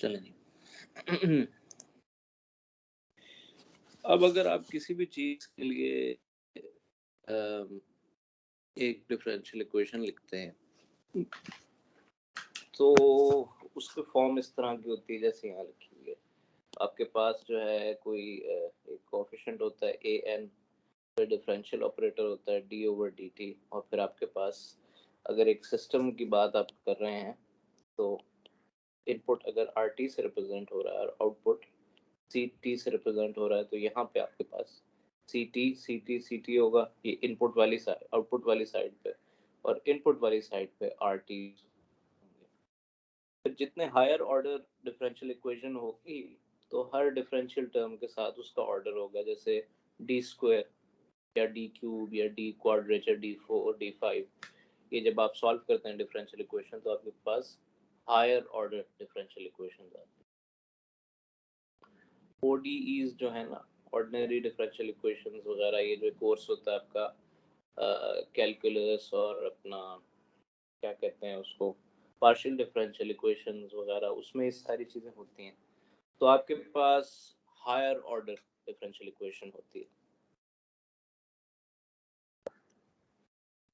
चलें जी। अब अगर आप किसी भी चीज़ के लिए अम, एक डिफरेंशियल इक्वेशन लिखते हैं, तो उसकी फॉर्म इस तरह की होती है जैसे यहाँ लिखी हुई है। आपके पास जो है कोई एक कोएफिशिएंट होता है ए एन, फिर डिफरेंशियल ऑपरेटर होता है डी ओवर डी टी, और फिर आपके पास अगर एक सिस्टम की बात आप कर रहे हैं तो इनपुट अगर आर टी से रिप्रेजेंट हो रहा है और आउटपुट सी टी से रिप्रेजेंट हो रहा है, तो यहाँ पे आपके पास सी टी होगा, ये इनपुट वाली साइड, आउटपुट वाली साइड पे, और इनपुट वाली साइड पे आर टी। फिर जितने हायर ऑर्डर डिफरेंशियल इक्वेशन होगी, तो हर डिफरेंशियल टर्म के साथ उसका ऑर्डर होगा, जैसे डी स्क्वायर या डी क्यूब या D quadrature D four D five. ये जब आप सॉल्व करते हैं डिफरेंशियल इक्वेशन, तो आपके पास हायर ऑर्डर डिफरेंशियल इक्वेशन आते हैं। ओडीईज जो है ना, ऑर्डिनरी डिफरेंशियल इक्वेशंस वगैरह, ये जो कोर्स होता है आपका कैलकुलस और अपना क्या कहते हैं उसको, पार्शियल डिफरेंशियल इक्वेशंस वगैरह, उसमें ये सारी चीज़ें होती हैं। तो आपके पास हायर ऑर्डर डिफरेंशियल इक्वेशन होती है।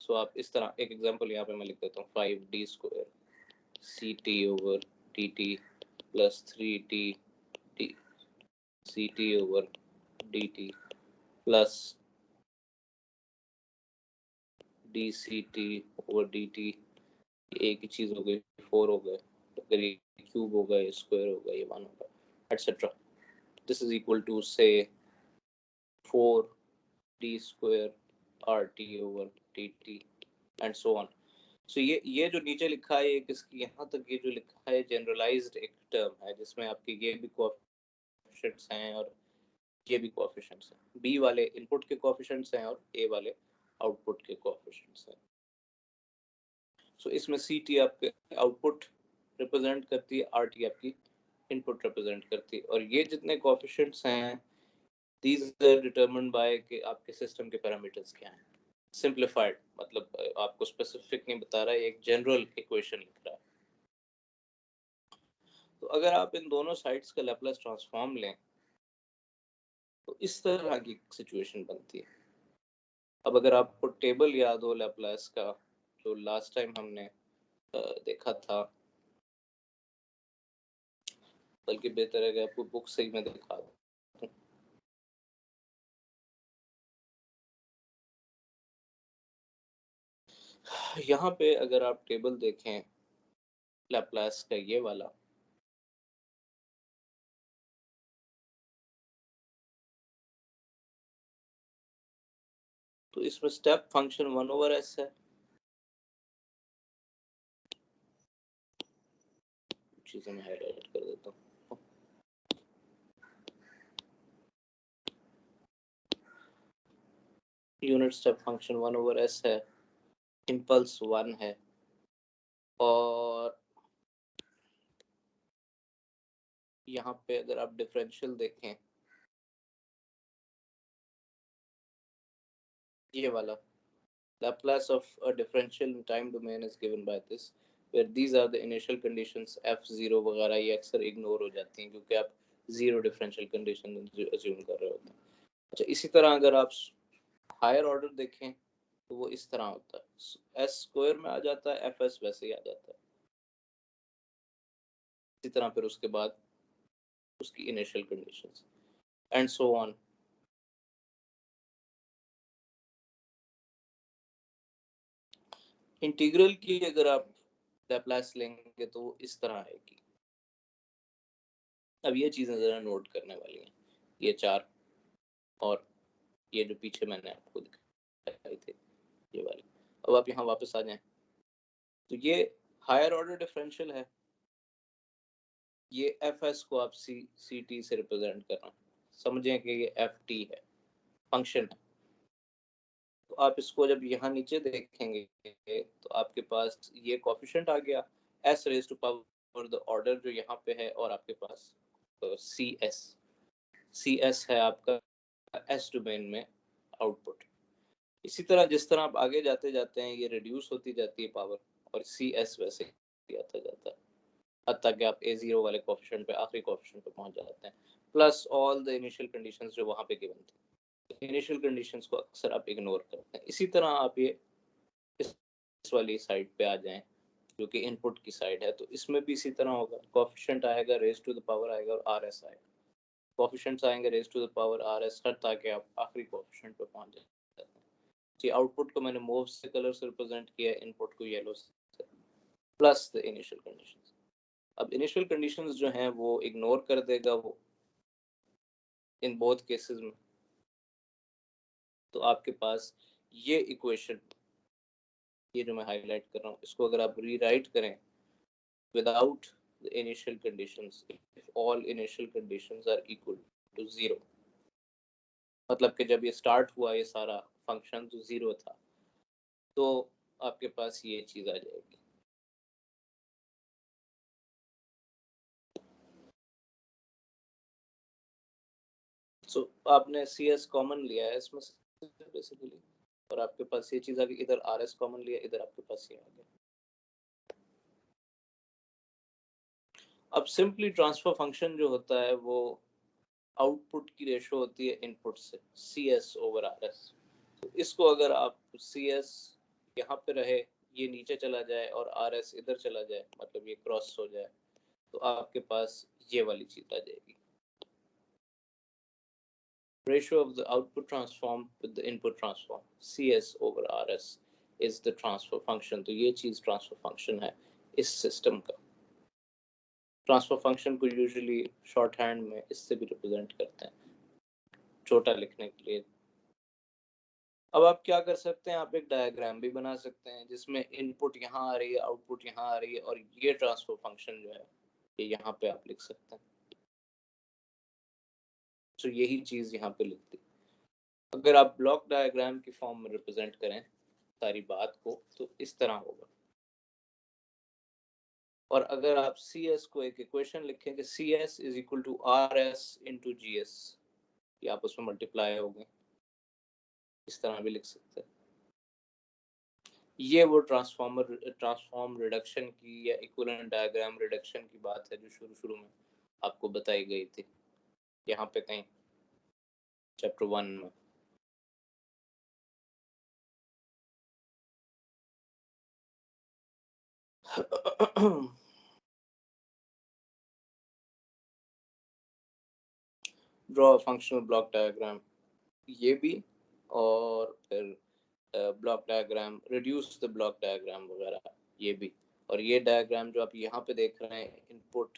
सो आप इस तरह एक एग्जांपल यहाँ पे मैं लिख देता हूँ, 5d square c t over T t plus 3t t c t over d t plus d c t over d t. एक ही चीज़ हो गई, 4 हो गए, अगर ये क्यूब होगा, ये स्क्वायर होगा, ये 1 होगा, etcetera. This is equal to say 4d square R T over T T and so on. So ये जो नीचे लिखा है, ये किसकी, यहाँ तक ये जो लिखा है जनरलाइज्ड एक टर्म है, जिसमें आपके ये भी कोएफिशिएंट्स हैं और ये भी कोएफिशिएंट्स हैं। बी वाले इनपुट के कोएफिशिएंट्स हैं और ए वाले आउटपुट के कोएफिशिएंट्स हैं। सो इसमें सी टी आपके आउटपुट रिप्रेजेंट करती है, आर टी आपकी इनपुट रिप्रेजेंट करती है, और ये जितने कोएफिशिएंट्स हैं, दीज आर डिटरमिन्ड बाय कि आपके सिस्टम के पैरामीटर्स क्या हैं। सिंप्लीफाइड मतलब आपको स्पेसिफिक नहीं बता रहा है, एक जनरल इक्वेशन लिख रहा है। तो अगर आप इन दोनों साइड्स का लैप्लास ट्रांसफॉर्म लें, तो इस तरह की सिचुएशन बनती है। अब अगर आपको टेबल याद हो लैप्लास का, जो लास्ट टाइम हमने देखा था, बल्कि बेहतर है कि आपको बुक से ही मैं दिखा दूं। यहाँ पे अगर आप टेबल देखें लैप्लास का, ये वाला, तो इसमें स्टेप फंक्शन 1/s है। चीजें मैं हाईलाइट कर देता हूँ। यूनिट स्टेप फंक्शन 1/s है, इम्पल्स 1 है, और यहाँ पे अगर आप डिफरेंशियल देखें, ये वाला Laplace of a differential in time domain is given by this, where these are the initial conditions f0 वगैरह, ये अक्सर इग्नोर हो जाती हैं क्योंकि आप जीरो डिफरेंशियल कंडीशन अज्यूम कर रहे होते हैं। अच्छा, इसी तरह अगर आप हायर ऑर्डर देखें, तो वो इस तरह होता है, एस स्क्वायर में आ जाता है, एफ एस वैसे ही आ जाता है। इसी तरह फिर उसके बाद उसकी initial conditions and so on. Integral की अगर आप लैप्लास लेंगे तो वो इस तरह आएगी। अब ये चीज़ें ज़रा नोट करने वाली हैं, ये चार, और ये जो पीछे मैंने आपको दिखाई थी, ये वाली। अब आप यहाँ वापस आ जाएं, तो ये हायर ऑर्डर डिफरेंशियल है, ये एफ एस को आप सी टी से रिप्रेजेंट करना, समझें कि ये एफ टी है, फंक्शन है। तो आप इसको जब यहाँ नीचे देखेंगे, तो आपके पास ये कोफिशिएंट आ गया, s raise to power the order जो यहाँ पे है, और आपके पास सी एस है आपका एस डोमेन में आउटपुट। इसी तरह जिस तरह आप आगे जाते जाते हैं, ये रिड्यूस होती जाती है पावर, और सी एस वैसे ही आता जाता है। हत्ता कि आप A0 वाले कोफिशिएंट पे आखिरी कोफिशिएंट पे पहुंच जाते हैं, plus all the initial conditions जो वहाँ पे गिवन थी। इनिशियल कंडीशंस को अक्सर आप इग्नोर करते हैं। इसी तरह आप ये इस वाली साइड पे आ जाएं जो कि इनपुट की साइड है, तो इसमें भी इसी तरह होगा। कोफिशिएंट आएगा, रेज टू द पावर आएगा और RS आएगा। कोफिशिएंट्स आएंगे raise to the power RS हर ताकि आप आखिरी कोफिशिएंट पे पहुंच जाते हैं। जी, आउटपुट को मैंने मूव से कलर से रिप्रेजेंट किया, इनपुट को येलो से, प्लस द इनिशियल कंडीशंस। अब इनिशियल कंडीशंस जो हैं वो इग्नोर कर देगा वो इन बोथ केसेस में। तो आपके पास ये इक्वेशन, ये जो मैं हाईलाइट कर रहा हूँ, इसको अगर आप रीराइट करें without the initial conditions, if all initial conditions are equal to 0, मतलब कि जब ये स्टार्ट हुआ ये सारा फंक्शन तो 0 था, तो आपके पास ये चीज आ जाएगी। सो आपने CS कॉमन लिया है इसमें से बेसिकली, और आपके पास ये चीज आ गई, इधर RS कॉमन लिया, इधर आपके पास ये आ गया। अब सिंपली ट्रांसफर फंक्शन जो होता है वो आउटपुट की रेशो होती है इनपुट से, CS ओवर RS। तो इसको अगर आप CS यहाँ पे रहे, ये नीचे चला जाए और RS इधर चला जाए, मतलब ये क्रॉस हो जाए, तो आपके पास ये वाली चीज आ जाएगी। Ratio of the output transform with the input transform, CS over RS is the transfer function। तो ये चीज ट्रांसफर फंक्शन है इस सिस्टम का। ट्रांसफर फंक्शन को यूजुअली शॉर्ट हैंड में इससे भी रिप्रेजेंट करते हैं, छोटा लिखने के लिए। अब आप क्या कर सकते हैं, आप एक डायग्राम भी बना सकते हैं जिसमें इनपुट यहाँ आ रही है, आउटपुट यहाँ आ रही है, और ये ट्रांसफर फंक्शन जो है ये यहाँ पे आप लिख सकते हैं। तो यही चीज यहाँ पे लिखती। अगर आप ब्लॉक डायग्राम की फॉर्म में रिप्रेजेंट करें सारी बात को तो इस तरह होगा। और अगर आप CS को एक इक्वेशन लिखें कि CS is equal to RS into GS, ये आपस में मल्टीप्लाई हो गए, इस तरह भी लिख सकते हैं। ये वो ट्रांसफॉर्म रिडक्शन की या इक्विवेलेंट डायग्राम रिडक्शन की बात है जो शुरू शुरू में आपको बताई गई थी यहाँ पे कहीं चैप्टर 1 में। ड्रॉ फंक्शनल ब्लॉक डायग्राम, ये भी, और फिर block diagram, reduce the block diagram वगैरह, ये भी। और ये डायग्राम जो आप यहाँ पे देख रहे हैं, इनपुट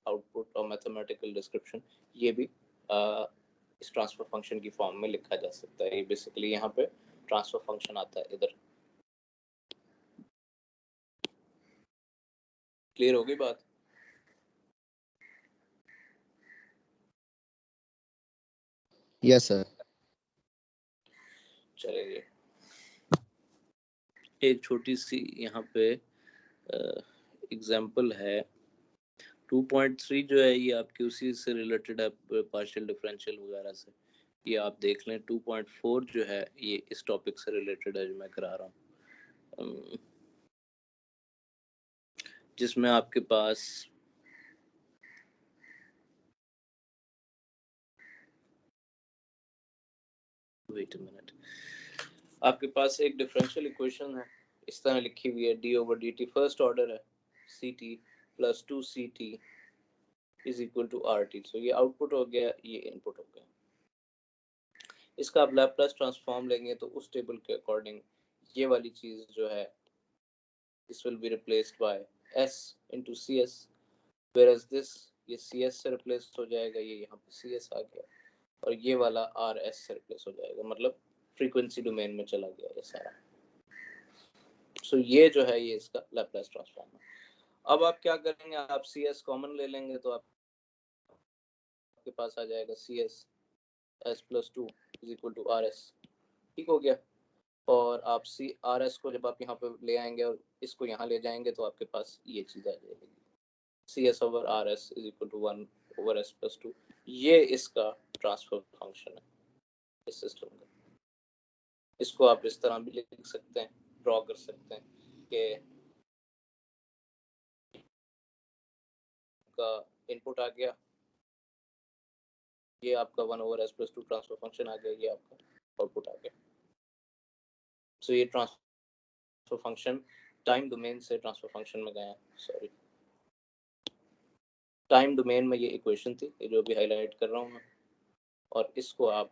आउटपुट और मैथमेटिकल डिस्क्रिप्शन, ये भी इस ट्रांसफर फंक्शन की फॉर्म में लिखा जा सकता है। ये बेसिकली यहाँ पे ट्रांसफर फंक्शन आता है इधर। क्लियर होगी बात? Yes sir. चलिए एक छोटी सी यहाँ पे एग्जांपल है। 2.3 जो है ये आपकी उसी से रिलेटेड है, पार्शियल डिफरेंशियल वगैरह से। ये आप देख लें। 2.4 जो है ये इस टॉपिक से रिलेटेड है जो मैं करा रहा हूँ, जिसमें आपके पास वेट अ मिनट, आपके पास एक डिफरेंशियल इक्वेशन है इस तरह लिखी हुई है, d over dt first order है, ct plus 2ct is equal to RT। So ये आउटपुट हो गया, ये इनपुट हो गया। इसका आप लैप्लास ट्रांसफॉर्म लेंगे तो उस टेबल के अकॉर्डिंग ये वाली चीज जो है this will be replaced by S into CS, whereas this ये CS से रिप्लेस हो जाएगा, ये यहाँ पे CS आ गया, और ये वाला RS से रिप्लेस हो जाएगा, मतलब फ्रीक्वेंसी डोमेन में चला गया ये सारा। सो ये जो है ये इसका लैप्लास ट्रांसफॉर्म है। अब आप क्या करेंगे, आप CS कॉमन ले लेंगे तो आपके पास आ जाएगा CS S plus 2 is equal to RS। ठीक हो गया। और आप RS को जब आप यहाँ पे ले आएंगे और इसको यहाँ ले जाएंगे तो आपके पास ये चीज़ आ जाएगी, CS over RS is equal to 1 over S plus 2। ये इसका ट्रांसफर फंक्शन है इस सिस्टम का। इसको आप इस तरह भी लिख सकते हैं, ड्रॉ कर सकते हैं कि आपका इनपुट आ गया, ये आपका 1/s+2 ट्रांसफर फंक्शन आ गया, ये आपका आउटपुट आ गया। सो ये ट्रांसफर फंक्शन टाइम डोमेन से ट्रांसफर फंक्शन में गया, सॉरी टाइम डोमेन में ये इक्वेशन थी, ये जो भी हाईलाइट कर रहा हूँ मैं, और इसको आप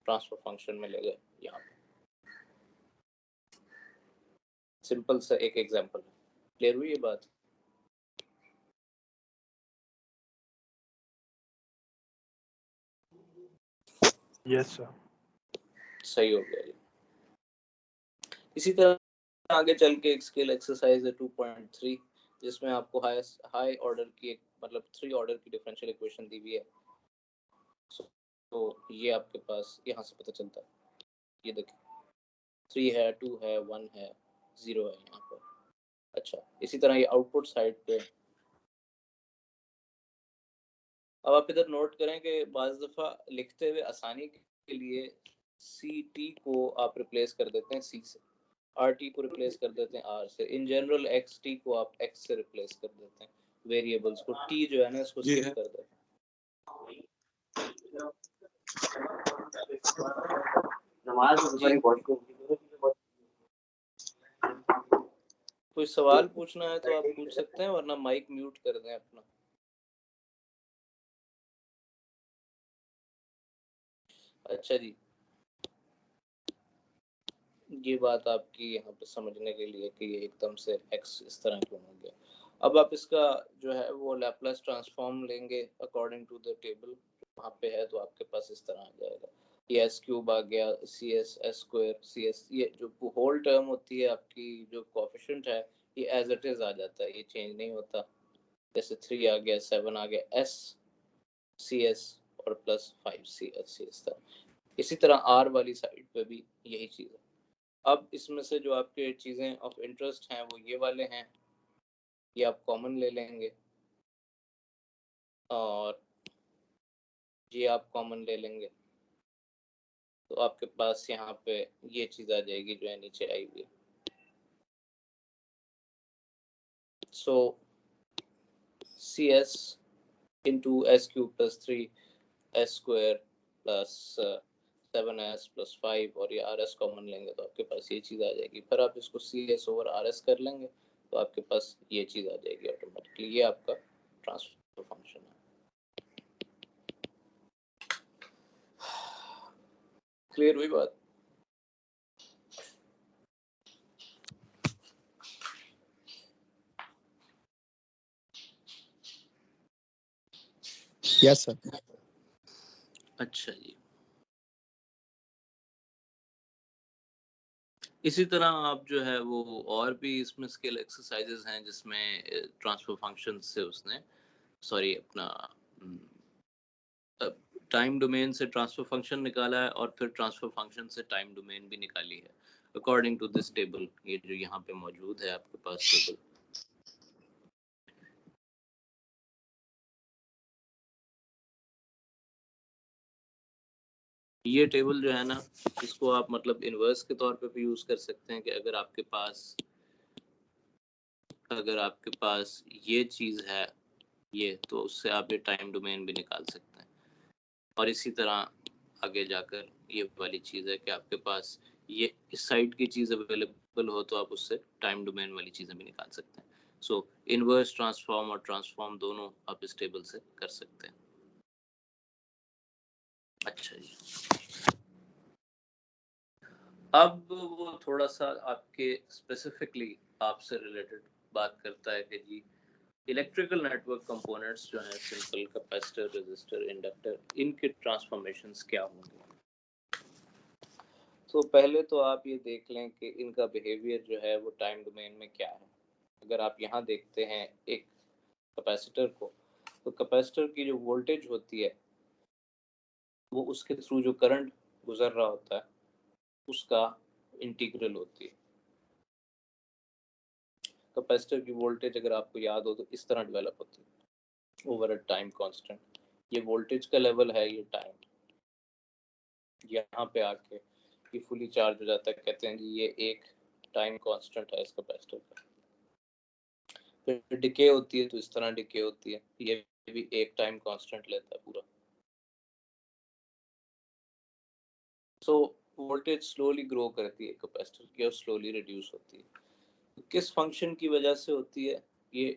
ट्रांसफर फंक्शन में ले गए यहाँ पे। सिंपल सा एक एग्जांपल, क्लियर हुई ये बात? Yes sir. सही हो गया ये। इसी तरह आगे चल के एक स्किल एक्सरसाइज है 2.3, जिसमें आपको हाई ऑर्डर की एक मतलब 3 ऑर्डर की डिफरेंशियल इक्वेशन दी हुई है। तो ये आपके पास यहाँ से पता चलता है, ये देखिए 3 है, 2 है, 1 है, 0 है यहाँ पर। अच्छा, इसी तरह ये आउटपुट साइड पे, अब आप इधर नोट करें कि बाज़ दफ़ा लिखते हुए आसानी के लिए सी टी को आप रिप्लेस कर देते हैं सी से, आर टी को रिप्लेस कर देते हैं आर से, इन जनरल एक्स टी को आप एक्स से रिप्लेस कर देते हैं, वेरिएबल्स को टी जो है ना इसको स्किप कर देते हैं। कोई सवाल पूछना है तो आप पूछ सकते हैं, वरना माइक म्यूट कर दें अपना। अच्छा जी, ये बात आपकी यहाँ पे समझने के लिए कि ये एकदम से x इस तरह क्यों हो गया। अब आप इसका जो है वो लैप्लास ट्रांसफॉर्म लेंगे अकॉर्डिंग टू द टेबल वहाँ पे है, तो आपके पास इस तरह आ जाएगा, ये एस क्यूब आ गया, c s s square c s, ये जो होल टर्म होती है आपकी जो कोएफिशिएंट है ये एज इट इज आ जाता है, ये चेंज नहीं होता। जैसे 3 आ गया, 7 आ गया, एस सी एस और प्लस 5 सी एस, इस तरह। इसी तरह आर वाली साइड पे भी यही चीज़ है। अब इसमें से जो आपके चीज़ें ऑफ इंटरेस्ट हैं वो ये वाले हैं, ये आप कॉमन ले लेंगे और ये आप कॉमन ले लेंगे, तो आपके पास यहाँ पे ये चीज़ आ जाएगी जो है नीचे आई हुई। So C S into S cube plus 3 S square plus 7s plus 5 और ये आर एस कॉमन लेंगे तो आपके पास ये चीज़ आ जाएगी। फिर आप इसको c s over r s कर लेंगे तो आपके पास ये चीज़ आ जाएगी ऑटोमेटिकली, ये आपका ट्रांसफर फंक्शन है। क्लियर हुई बात? Yes sir. अच्छा जी, इसी तरह आप जो है वो और भी इसमें स्किल एक्सरसाइजेस हैं जिसमें ट्रांसफर फंक्शन से उसने सॉरी अपना टाइम डोमेन से ट्रांसफर फंक्शन निकाला है और फिर ट्रांसफर फंक्शन से टाइम डोमेन भी निकाली है अकॉर्डिंग टू दिस टेबल, ये जो यहाँ पे मौजूद है आपके पास टेबल। ये टेबल जो है ना इसको आप मतलब इनवर्स के तौर पे भी यूज कर सकते हैं कि अगर आपके पास ये चीज है ये, तो उससे आप ये टाइम डोमेन भी निकाल सकते हैं। और इसी तरह आगे जाकर ये वाली चीज़ है कि आपके पास ये इस साइड की चीज़ अवेलेबल हो तो आप उससे टाइम डोमेन वाली चीज़ें भी निकाल सकते हैं। सो इनवर्स ट्रांसफॉर्म और ट्रांसफॉर्म दोनों आप इस टेबल से कर सकते हैं। अच्छा जी, अब वो थोड़ा सा आपके स्पेसिफिकली आपसे रिलेटेड बात करता है कि जी इलेक्ट्रिकल नेटवर्क कंपोनेंट्स जो हैं सिंपल कैपेसिटर, रेजिस्टर, इंडक्टर, इनके ट्रांसफॉर्मेशंस क्या होंगे। तो पहले तो आप ये देख लें कि इनका बिहेवियर जो है वो टाइम डोमेन में क्या है। अगर आप यहाँ देखते हैं एक कैपेसिटर को, तो कैपेसिटर की जो वोल्टेज होती है वो उसके थ्रू जो करंट गुजर रहा होता है उसका इंटीग्रल होती है। कैपेसिटर की वोल्टेज अगर आपको याद हो तो इस तरह डेवलप होती है ओवर अ टाइम कांस्टेंट। ये वोल्टेज का लेवल है, ये टाइम, यहाँ पे आके ये फुली चार्ज हो जाता है, कहते हैं जी ये एक टाइम कांस्टेंट है इस कैपेसिटर का। फिर डिके होती है तो इस तरह डिके होती है, ये भी एक टाइम कांस्टेंट लेता है पूरा। सो वोल्टेज स्लोली ग्रो करती है कैपेसिटर की और स्लोली रिड्यूस होती है। किस फंक्शन की वजह से होती है? ये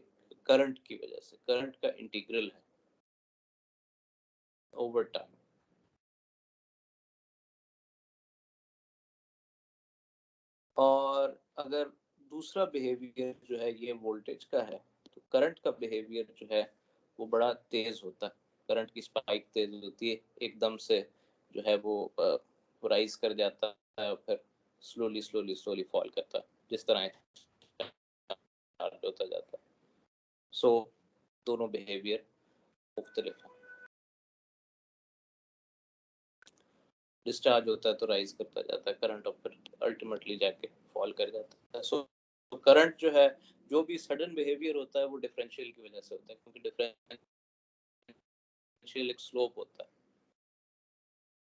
करंट की वजह से। करंट का इंटीग्रल है ओवर टाइम। और अगर दूसरा बिहेवियर जो है ये वोल्टेज का है, तो करंट का बिहेवियर जो है वो बड़ा तेज होता है। करंट की स्पाइक तेज होती है, एकदम से जो है वो राइज कर जाता है और फिर स्लोली स्लोली स्लोली फॉल करता है, जिस तरह चार्ज होता जाता है। सो दोनों बिहेवियर मुख्तलिफ है। डिस्चार्ज होता है तो राइज करता जाता है करंट, और फिर अल्टीमेटली जाके फॉल कर जाता है। सो करंट जो है, जो भी सडन बिहेवियर होता है वो डिफरेंशियल की वजह से होता है, क्योंकि डिफरेंशियल एक स्लोप होता है।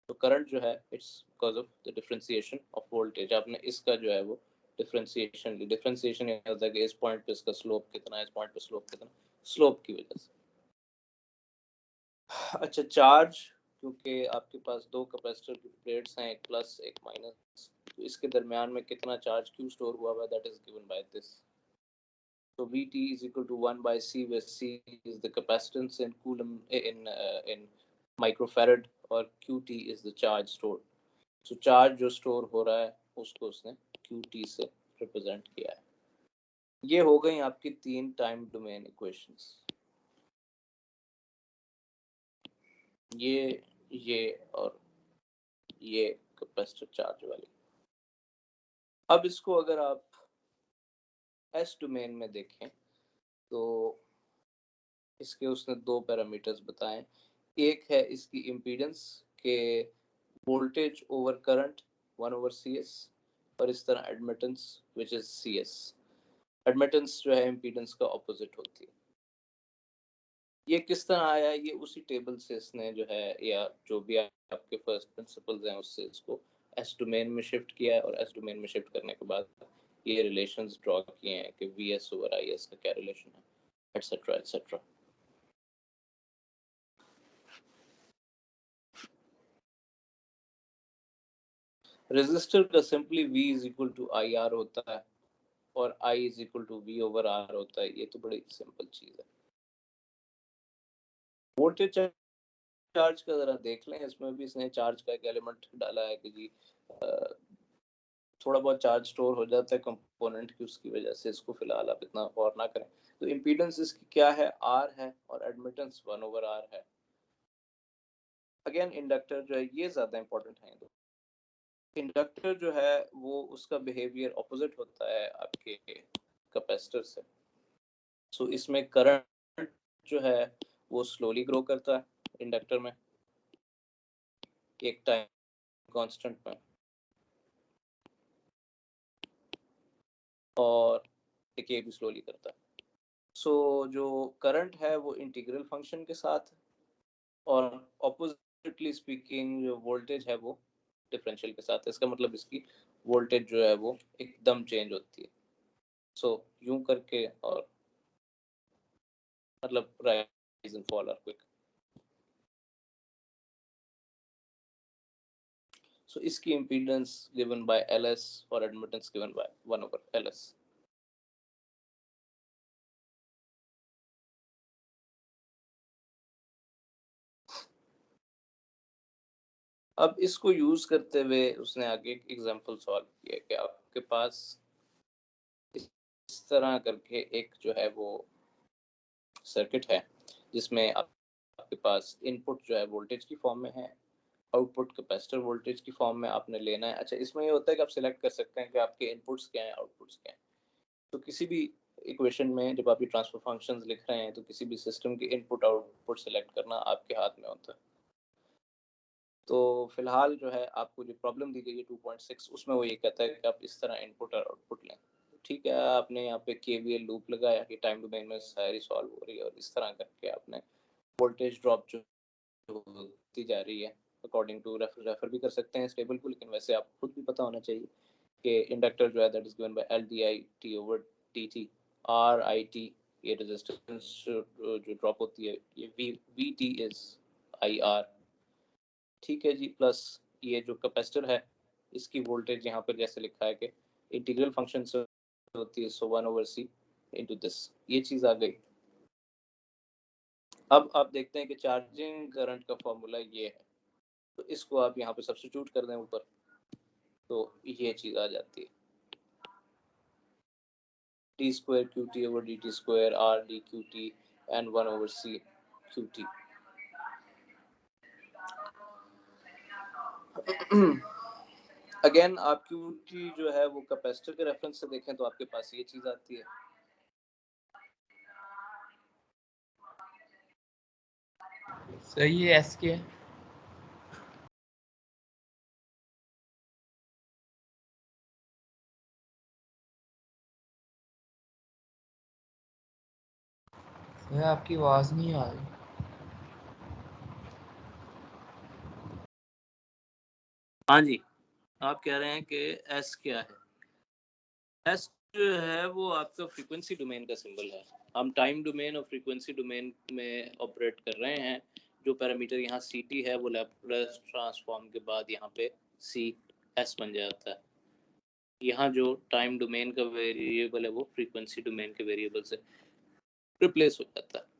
तो करंट जो है it's because of the differentiation of voltage. आपने इसका जो है वो डिफरेंशिएशन ली। डिफरेंशिएशन ये होता है कि इस पॉइंट पे इसका स्लोप कितना है, इस पॉइंट पे स्लोप कितना, स्लोप की वजह से। अच्छा, चार्ज, क्योंकि आपके पास दो कैपेसिटर की प्लेट्स हैं, एक प्लस एक माइनस, तो इसके दरमियान में कितना चार्ज क्यों स्टोर हुआ है, that is given by this. So Vt is equal to 1 by C, where C is the capacitance in coulomb in microfarad, और Qt is the charge stored. So charge जो store हो रहा है उसको उसने Qt से represent किया है। ये हो गई आपकी तीन टाइम डोमेन इक्वेशंस। ये और ये कैपेसिटर चार्ज वाली। अब इसको अगर आप एस डोमेन में देखें तो इसके उसने दो पैरामीटर्स बताए। एक है इसकी इम्पीडेंस के वोल्टेज ओवर करंट 1/CS, और इस तरह admittance which is CS। Admittance जो है इम्पीडेंस का ऑपोजिट होती है। ये किस तरह आया? ये उसी टेबल से इसने जो है, या जो भी आपके फर्स्ट प्रिंसिपल्स हैं उससे इसको एस डोमेन में शिफ्ट किया है, और एस डोमेन में शिफ्ट करने के बाद ये रिलेशंस ड्रॉ किए हैं कि VS ओवर IS का क्या रिलेशन है, एटसेट्रा एटसेट्रा। रेजिस्टर का simply V is equal to IR होता है, और I is equal to V over R होता है। ये तो बड़ी सिंपल चीज है। वोल्टेज चार्ज का जरा देख लें। इसमें भी इसने चार्ज का एक एलिमेंट डाला है कि जी थोड़ा बहुत चार्ज स्टोर हो जाता है कंपोनेंट की, उसकी वजह से इसको फिलहाल आप इतना गौर ना करें। तो इम्पीडेंस इसकी क्या है? R है, और एडमिटेंस 1/R है। अगेन इंडक्टर जो है ये ज्यादा इंपॉर्टेंट है। तो इंडक्टर जो है वो उसका बिहेवियर ऑपोजिट होता है आपके कैपेसिटर से। सो इसमें करंट जो है वो स्लोली ग्रो करता है इंडक्टर में एक टाइम कांस्टेंट में, और डिके भी स्लोली करता है। सो जो करंट है वो इंटीग्रल फंक्शन के साथ, और ऑपोजिटली स्पीकिंग जो वोल्टेज है वो डिफरेंशियल के साथ। इसका मतलब इसकी वोल्टेज जो है वो एकदम चेंज होती है। सो यूं करके, और मतलब rise and fall are quick. So इसकी इम्पीडेंस गिवन बाय LS और एडमिटेंस गिवन बाय 1/LS। अब इसको यूज करते हुए उसने आगे एक एग्जांपल सॉल्व किया कि आपके पास इस तरह करके एक जो है वो सर्किट है, जिसमें आपके पास इनपुट जो है वोल्टेज की फॉर्म में है, आउटपुट कैपेसिटर वोल्टेज की फॉर्म में आपने लेना है। अच्छा, इसमें ये होता है कि आप सिलेक्ट कर सकते हैं कि आपके इनपुट्स क्या हैं, आउटपुट्स क्या हैं। तो किसी भी इक्वेशन में जब आप ये ट्रांसफर फंक्शंस लिख रहे हैं, तो किसी भी सिस्टम के इनपुट आउटपुट सिलेक्ट करना आपके हाथ में होता है। तो फिलहाल जो है आपको जो प्रॉब्लम दी गई है 2.6, उसमें वो ये कहता है कि आप इस तरह इनपुट और आउटपुट लें। ठीक है, आपने यहाँ पे KVL लूप लगाया कि टाइम डोमेन में सारी सॉल्व हो रही है, और इस तरह करके आपने वोल्टेज ड्रॉप जो होती जा रही है अकॉर्डिंग टू रेफर भी कर सकते हैं इस टेबल को, लेकिन वैसे आपको खुद भी पता होना चाहिए कि इंडक्टर जो है that is given by LdIt/dt, RIt ये रेजिस्टेंस जो ड्रॉप होती है ये we T is I R, ठीक है जी। प्लस ये जो कैपेसिटर है इसकी वोल्टेज यहाँ पर जैसे लिखा है कि इंटीग्रल फंक्शन से होती है, सो 1/c इनटू दिस, ये चीज़ आ गई। अब आप देखते हैं कि चार्जिंग करंट का फॉर्मूला ये है, तो इसको आप यहाँ पे सब्स्टिट्यूट कर दें ऊपर, तो ये चीज़ आ जाती है T square Q T over d T square R D Q T and 1/c Q T. Again आप क्यू टी जो है वो कैपेसिटर के रेफरेंस से देखें तो आपके पास ये चीज़ आती है। सही है, एस के है। सर आपकी आवाज नहीं आ रही। हाँ जी, आप कह रहे हैं कि एस क्या है? एस जो है वो आपका फ्रीक्वेंसी डोमेन का सिंबल है। हम टाइम डोमेन और फ्रीक्वेंसी डोमेन में ऑपरेट कर रहे हैं। जो पैरामीटर यहाँ सी टी है वो लैप्लास ट्रांसफॉर्म के बाद यहाँ पे सी एस बन जाता है। यहाँ जो टाइम डोमेन का वेरिएबल है वो फ्रीक्वेंसी डोमेन के वेरिएबल से रिप्लेस हो जाता है।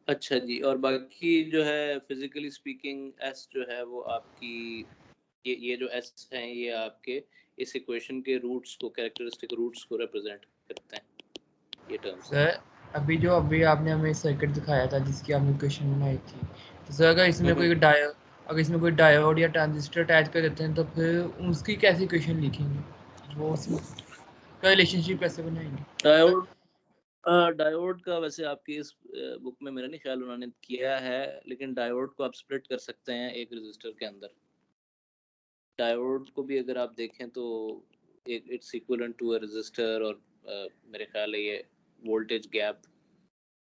अच्छा जी, और बाकी जो है फिजिकली स्पीकिंग एस जो है वो आपकी ये जो एस हैं ये आपके इस इक्वेशन के रूट्स को, कैरेक्टरिस्टिक रूट्स को रिप्रेजेंट करते हैं ये टर्म्स। सर अभी आपने हमें सर्किट दिखाया था जिसकी आपने इक्वेशन बनाई थी, तो सर अगर इसमें कोई डायोड या ट्रांजिस्टर अटैच कर देते हैं तो फिर उसकी कैसी इक्वेशन लिखेंगे, वो उसमें का रिलेशनशिप कैसे बनाएंगे? डायोड का वैसे आपकी इस बुक में मेरा नहीं ख्याल उन्होंने किया है, लेकिन डायोड को आप स्प्लिट कर सकते हैं एक रेजिस्टर के अंदर। डायोड को भी अगर आप देखें तो एक it's equivalent to a resistor, और मेरे ख्याल है ये वोल्टेज गैप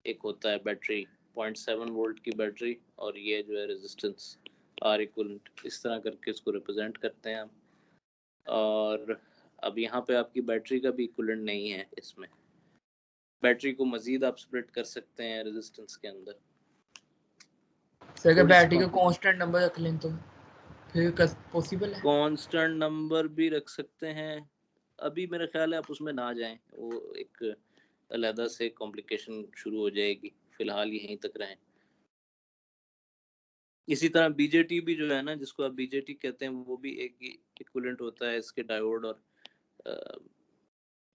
एक होता है बैटरी 0.7 वोल्ट की बैटरी, और ये जो है रेजिस्टेंस आर इक्विवेलेंट, इस तरह करके इसको रिप्रेजेंट करते हैं हम। और अब यहाँ पे आपकी बैटरी का भी इक्विवेलेंट नहीं है, इसमें बैटरी को मजीद आप स्प्लिट कर सकते हैं रेजिस्टेंस के अंदर। सर अगर बैटरी का कांस्टेंट नंबर रख लें तो फिर पॉसिबल है? कांस्टेंट नंबर भी रख सकते हैं, अभी मेरा ख्याल है आप उसमें ना जाएं, वो एक अलहदा से कॉम्प्लिकेशन शुरू हो जाएगी, फिलहाल यहीं तक रहें। इसी तरह बीजेटी भी जो है ना, जिसको आप बीजेटी कहते हैं, वो भी एक इक्विवेलेंट होता है इसके डायोड, और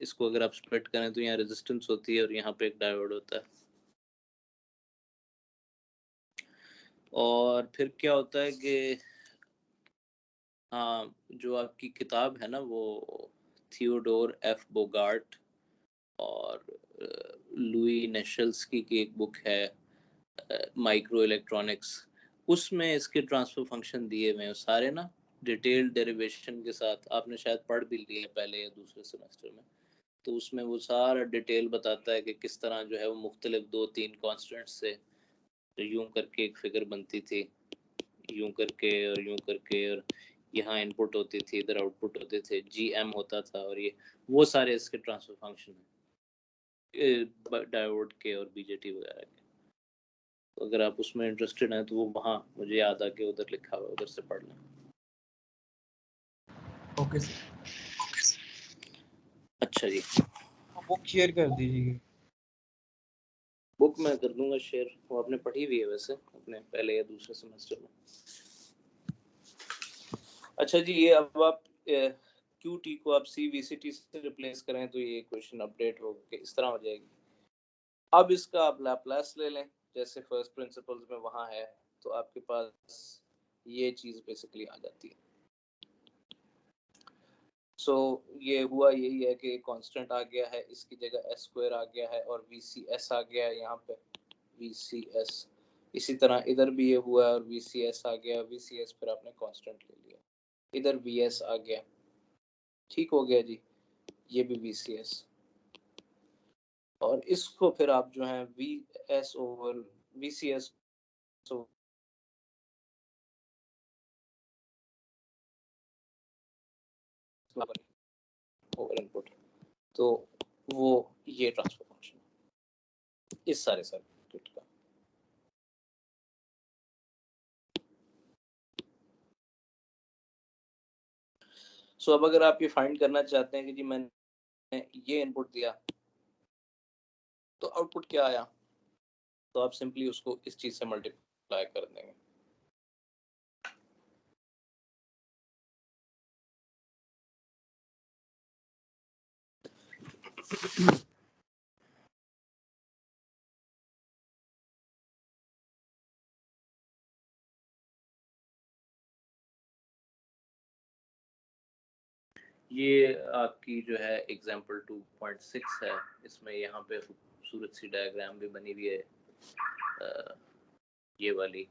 इसको अगर आप स्प्लिट करें तो यहाँ रेजिस्टेंस होती है और यहाँ पे एक डायोड होता है। और फिर क्या होता है कि हाँ, जो आपकी किताब है ना वो थियोडोर एफ बोगार्ट और लुई नेशल्सकी की एक बुक है माइक्रो इलेक्ट्रॉनिक्स, उसमें इसके ट्रांसफर फंक्शन दिए हुए हैं सारे ना, डिटेल डेरिवेशन के साथ। आपने शायद पढ़ भी लिए पहले या दूसरे सेमेस्टर में, तो उसमें वो सारा डिटेल बताता है कि किस तरह जो है वो मुख्तलिफ 2-3 कांस्टेंट से यूं करके एक फिगर बनती थी, यूं करके और यूं करके, और यहाँ इनपुट होती थी, इधर आउटपुट होते थे, जी एम होता था, और ये वो सारे इसके ट्रांसफर फंक्शन है डायोड के और बीजेटी वगैरह के। तो अगर आप उसमें इंटरेस्टेड हैं तो वो वहाँ मुझे याद आ के उधर लिखा हुआ है, उधर से पढ़ लें। Okay sir. अच्छा जी, बुक शेयर कर दीजिए। बुक मैं कर दूंगा शेयर, वो आपने पढ़ी हुई है वैसे अपने पहले या दूसरे सेमेस्टर में। अच्छा जी, ये अब आप क्यू टी को आप सी वी सी टी से रिप्लेस करें तो ये क्वेश्चन अपडेट हो के इस तरह हो जाएगी। अब इसका आप लैप्लास ले लें जैसे फर्स्ट प्रिंसिपल्स में वहाँ है, तो आपके पास ये चीज़ बेसिकली आ जाती है। सो ये हुआ यही है कि कांस्टेंट आ गया है, इसकी जगह एस स्क्वायर आ गया है, और वी सी एस आ गया है यहाँ पे, वी सी एस। इसी तरह इधर भी ये हुआ है और वी सी एस आ गया, वी सी एस फिर आपने कांस्टेंट ले लिया। इधर VS आ गया, ठीक हो गया जी, ये भी VCS, और इसको फिर आप जो है VS over VCS over input, तो वो ये ट्रांसफर फंक्शन इस सारे सर्किट का। सो अब अगर आप ये फाइंड करना चाहते हैं कि जी मैंने ये इनपुट दिया तो आउटपुट क्या आया, तो आप सिंपली उसको इस चीज से मल्टीप्लाई कर देंगे। ये आपकी जो है एग्जांपल 2.6 है, इसमें यहाँ पे खूबसूरत सी डायग्राम भी बनी हुई है, ये वाली।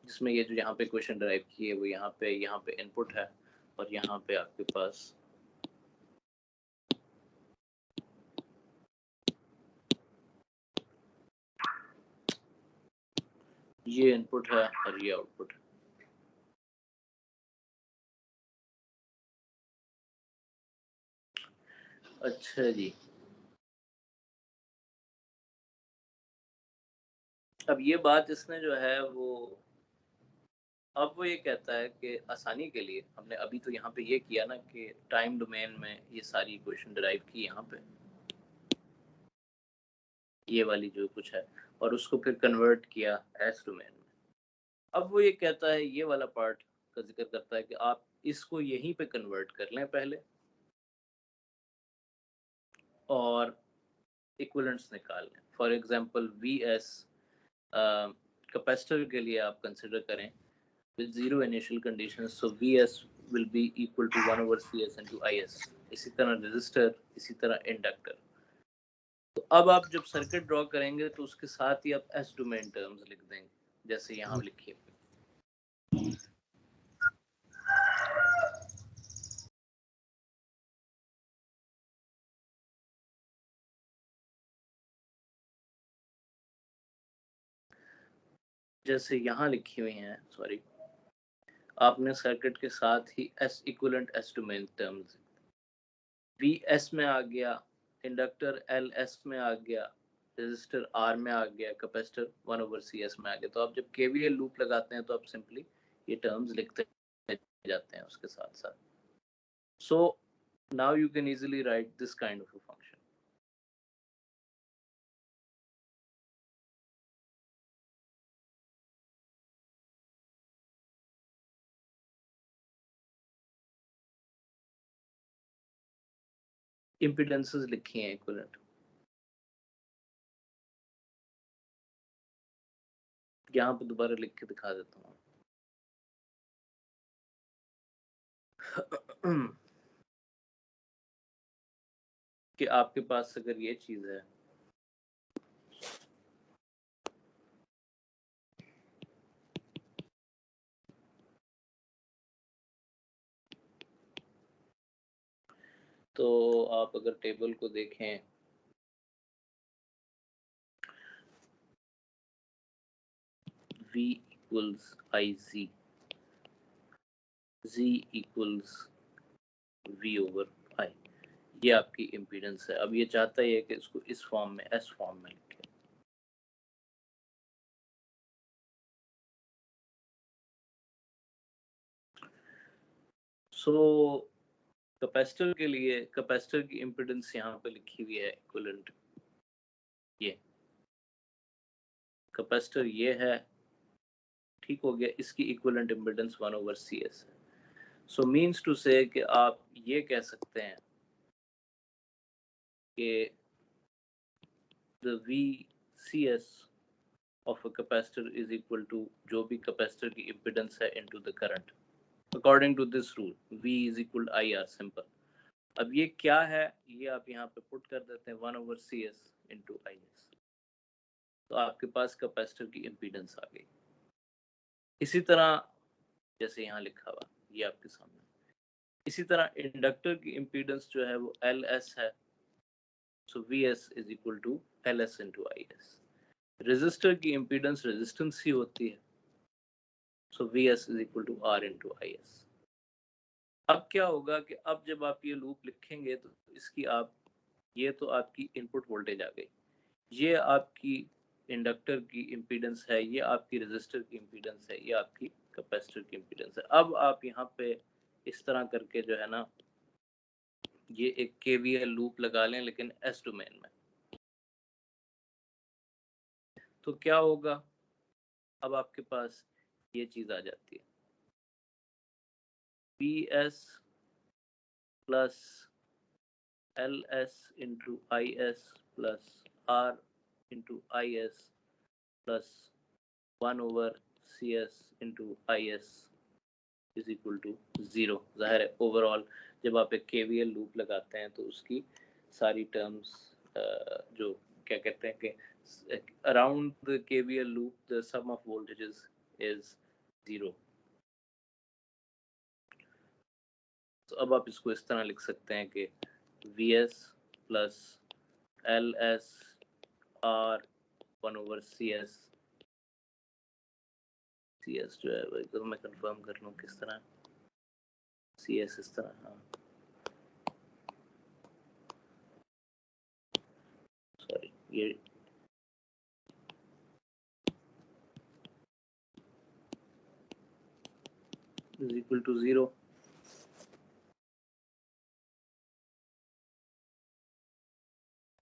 जिसमें ये जो यहाँ पे क्वेश्चन ड्राइव की है वो यहाँ पे इनपुट है, और यहाँ पे आपके पास ये इनपुट है और ये आउटपुट है। अच्छा जी, अब ये बात इसने जो है वो, अब वो ये कहता है कि आसानी के लिए हमने अभी तो यहाँ पे ये किया ना कि टाइम डोमेन में ये सारी इक्वेशन डिराइव की यहाँ पे, ये वाली जो कुछ है, और उसको फिर कन्वर्ट किया एस डोमेन में। अब वो ये कहता है, ये वाला पार्ट का जिक्र करता है कि आप इसको यहीं पे कन्वर्ट कर लें पहले, और इक्विवेलेंट्स निकाल लें। फॉर एग्जांपल VS कैपेसिटर के लिए आप कंसिडर करें with zero initial conditions, so VS will be equal to 1 over CS into IS। इसी तरह रेजिस्टर, इसी तरह इंडक्टर। तो अब आप जब सर्किट ड्रॉ करेंगे तो उसके साथ ही आप एस डोमेन टर्म्स लिख देंगे, जैसे यहाँ लिखिए। जैसे यहाँ लिखी हुई हैं, सॉरी, आपने सर्किट के साथ ही S equivalent S domain terms, VS में आ गया, इंडक्टर LS में आ गया, रेजिस्टर R में आ गया, कैपेसिटर 1 over CS में आ गया। तो आप जब KVL लूप लगाते हैं तो आप सिंपली ये टर्म्स लिखते जाते हैं उसके साथ साथ। So now you can easily write this kind of a function. Impedances लिखी हैं equivalent, यहाँ पे दोबारा लिख के दिखा देता हूँ। कि आपके पास अगर ये चीज है, तो आप अगर टेबल को देखें, V equals IZ, Z equals V over I, ये आपकी इम्पीडेंस है। अब ये चाहता है कि इसको इस फॉर्म में, एस फॉर्म में लिखे। सो कैपेसिटर के लिए, कैपेसिटर की इम्पीडेंस यहाँ पे लिखी हुई है इक्विवेलेंट, ये कैपेसिटर ये है, ठीक हो गया, इसकी इक्विवेलेंट इम्पीडेंस 1 over CS है। सो मीन्स टू से कि आप ये कह सकते हैं कि the VCS of a capacitor is equal to जो भी कैपेसिटर की इम्पीडेंस है into the current, according to this rule V is equal to IR, simple। अब ये क्या है, ये आप यहाँ पे पुट कर देते हैं 1/CS into IS, तो आपके पास कैपेसिटर की इम्पीडेंस आ गई। इसी तरह जैसे यहाँ लिखा हुआ ये आपके सामने, इसी तरह इंडक्टर की इम्पीडेंस जो है वो LS है, so VS is equal to LS into IS। Resistor की इम्पीडेंस रेजिस्टेंस ही होती है, so VS is equal to R into IS। अब क्या होगा कि अब जब आप ये लूप लिखेंगे तो इसकी आप, ये तो आपकी इनपुट वोल्टेज आ गई, ये आपकी इंडक्टर की इम्पीडेंस है, ये आपकी रेजिस्टर की इम्पीडेंस है, ये आपकी कैपेसिटर की इम्पीडेंस है। अब आप यहाँ पे इस तरह करके जो है ना, ये एक KVL लूप लगा लें, लेकिन S डोमेन में। तो क्या होगा, अब आपके पास ये चीज आ जाती है, PS plus LS into IS plus R into IS plus 1/CS into IS is equal to 0। जाहिर है ओवरऑल जब आप एक KVL लूप लगाते हैं तो उसकी सारी टर्म्स जो क्या कहते हैं कि around the KVL loop the sum of voltages is 0। तो अब आप इसको इस तरह लिख सकते हैं कि VS plus LS R 1/CS। CS जो है वो तो मैं कंफर्म कर लूँ किस तरह, CS इस तरह, हाँ सॉरी, ये इज इक्वल टू 0।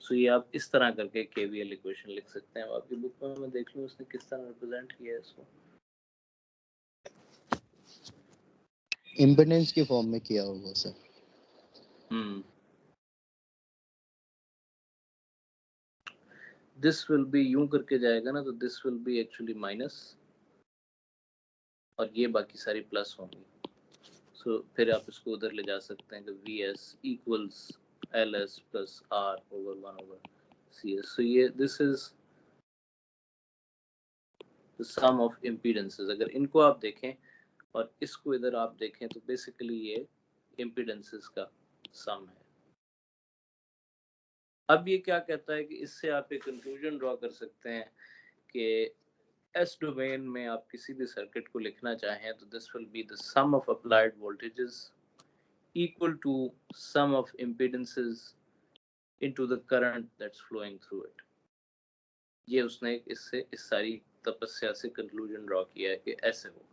सो ये आप इस तरह करके KVL इक्वेशन लिख सकते हैं। आपकी बुक में मैं देख लूँ उसने किस तरह रिप्रेजेंट किया है इसको। इम्पीडेंस की फॉर्म में किया होगा सर। दिस विल बी यूं करके जाएगा ना, तो this will B actually minus और ये बाकी सारी प्लस होंगी। सो फिर आप इसको उधर ले जा सकते हैं कि VS equals LS plus R over 1/CS। So ये this is the sum of impedances. अगर इनको आप देखें और इसको इधर आप देखें तो बेसिकली ये इम्पीडेंसेस का सम है। अब ये क्या कहता है कि इससे आप एक कंक्लूजन ड्रॉ कर सकते हैं कि एस डोमेन में आप किसी भी सर्किट को लिखना चाहें तो this will be the sum of applied voltages equal to sum of impedances into the current that's flowing through it. ये उसने इससे इस सारी तपस्या से कंक्लूजन ड्रॉ किया है कि ऐसे होगा।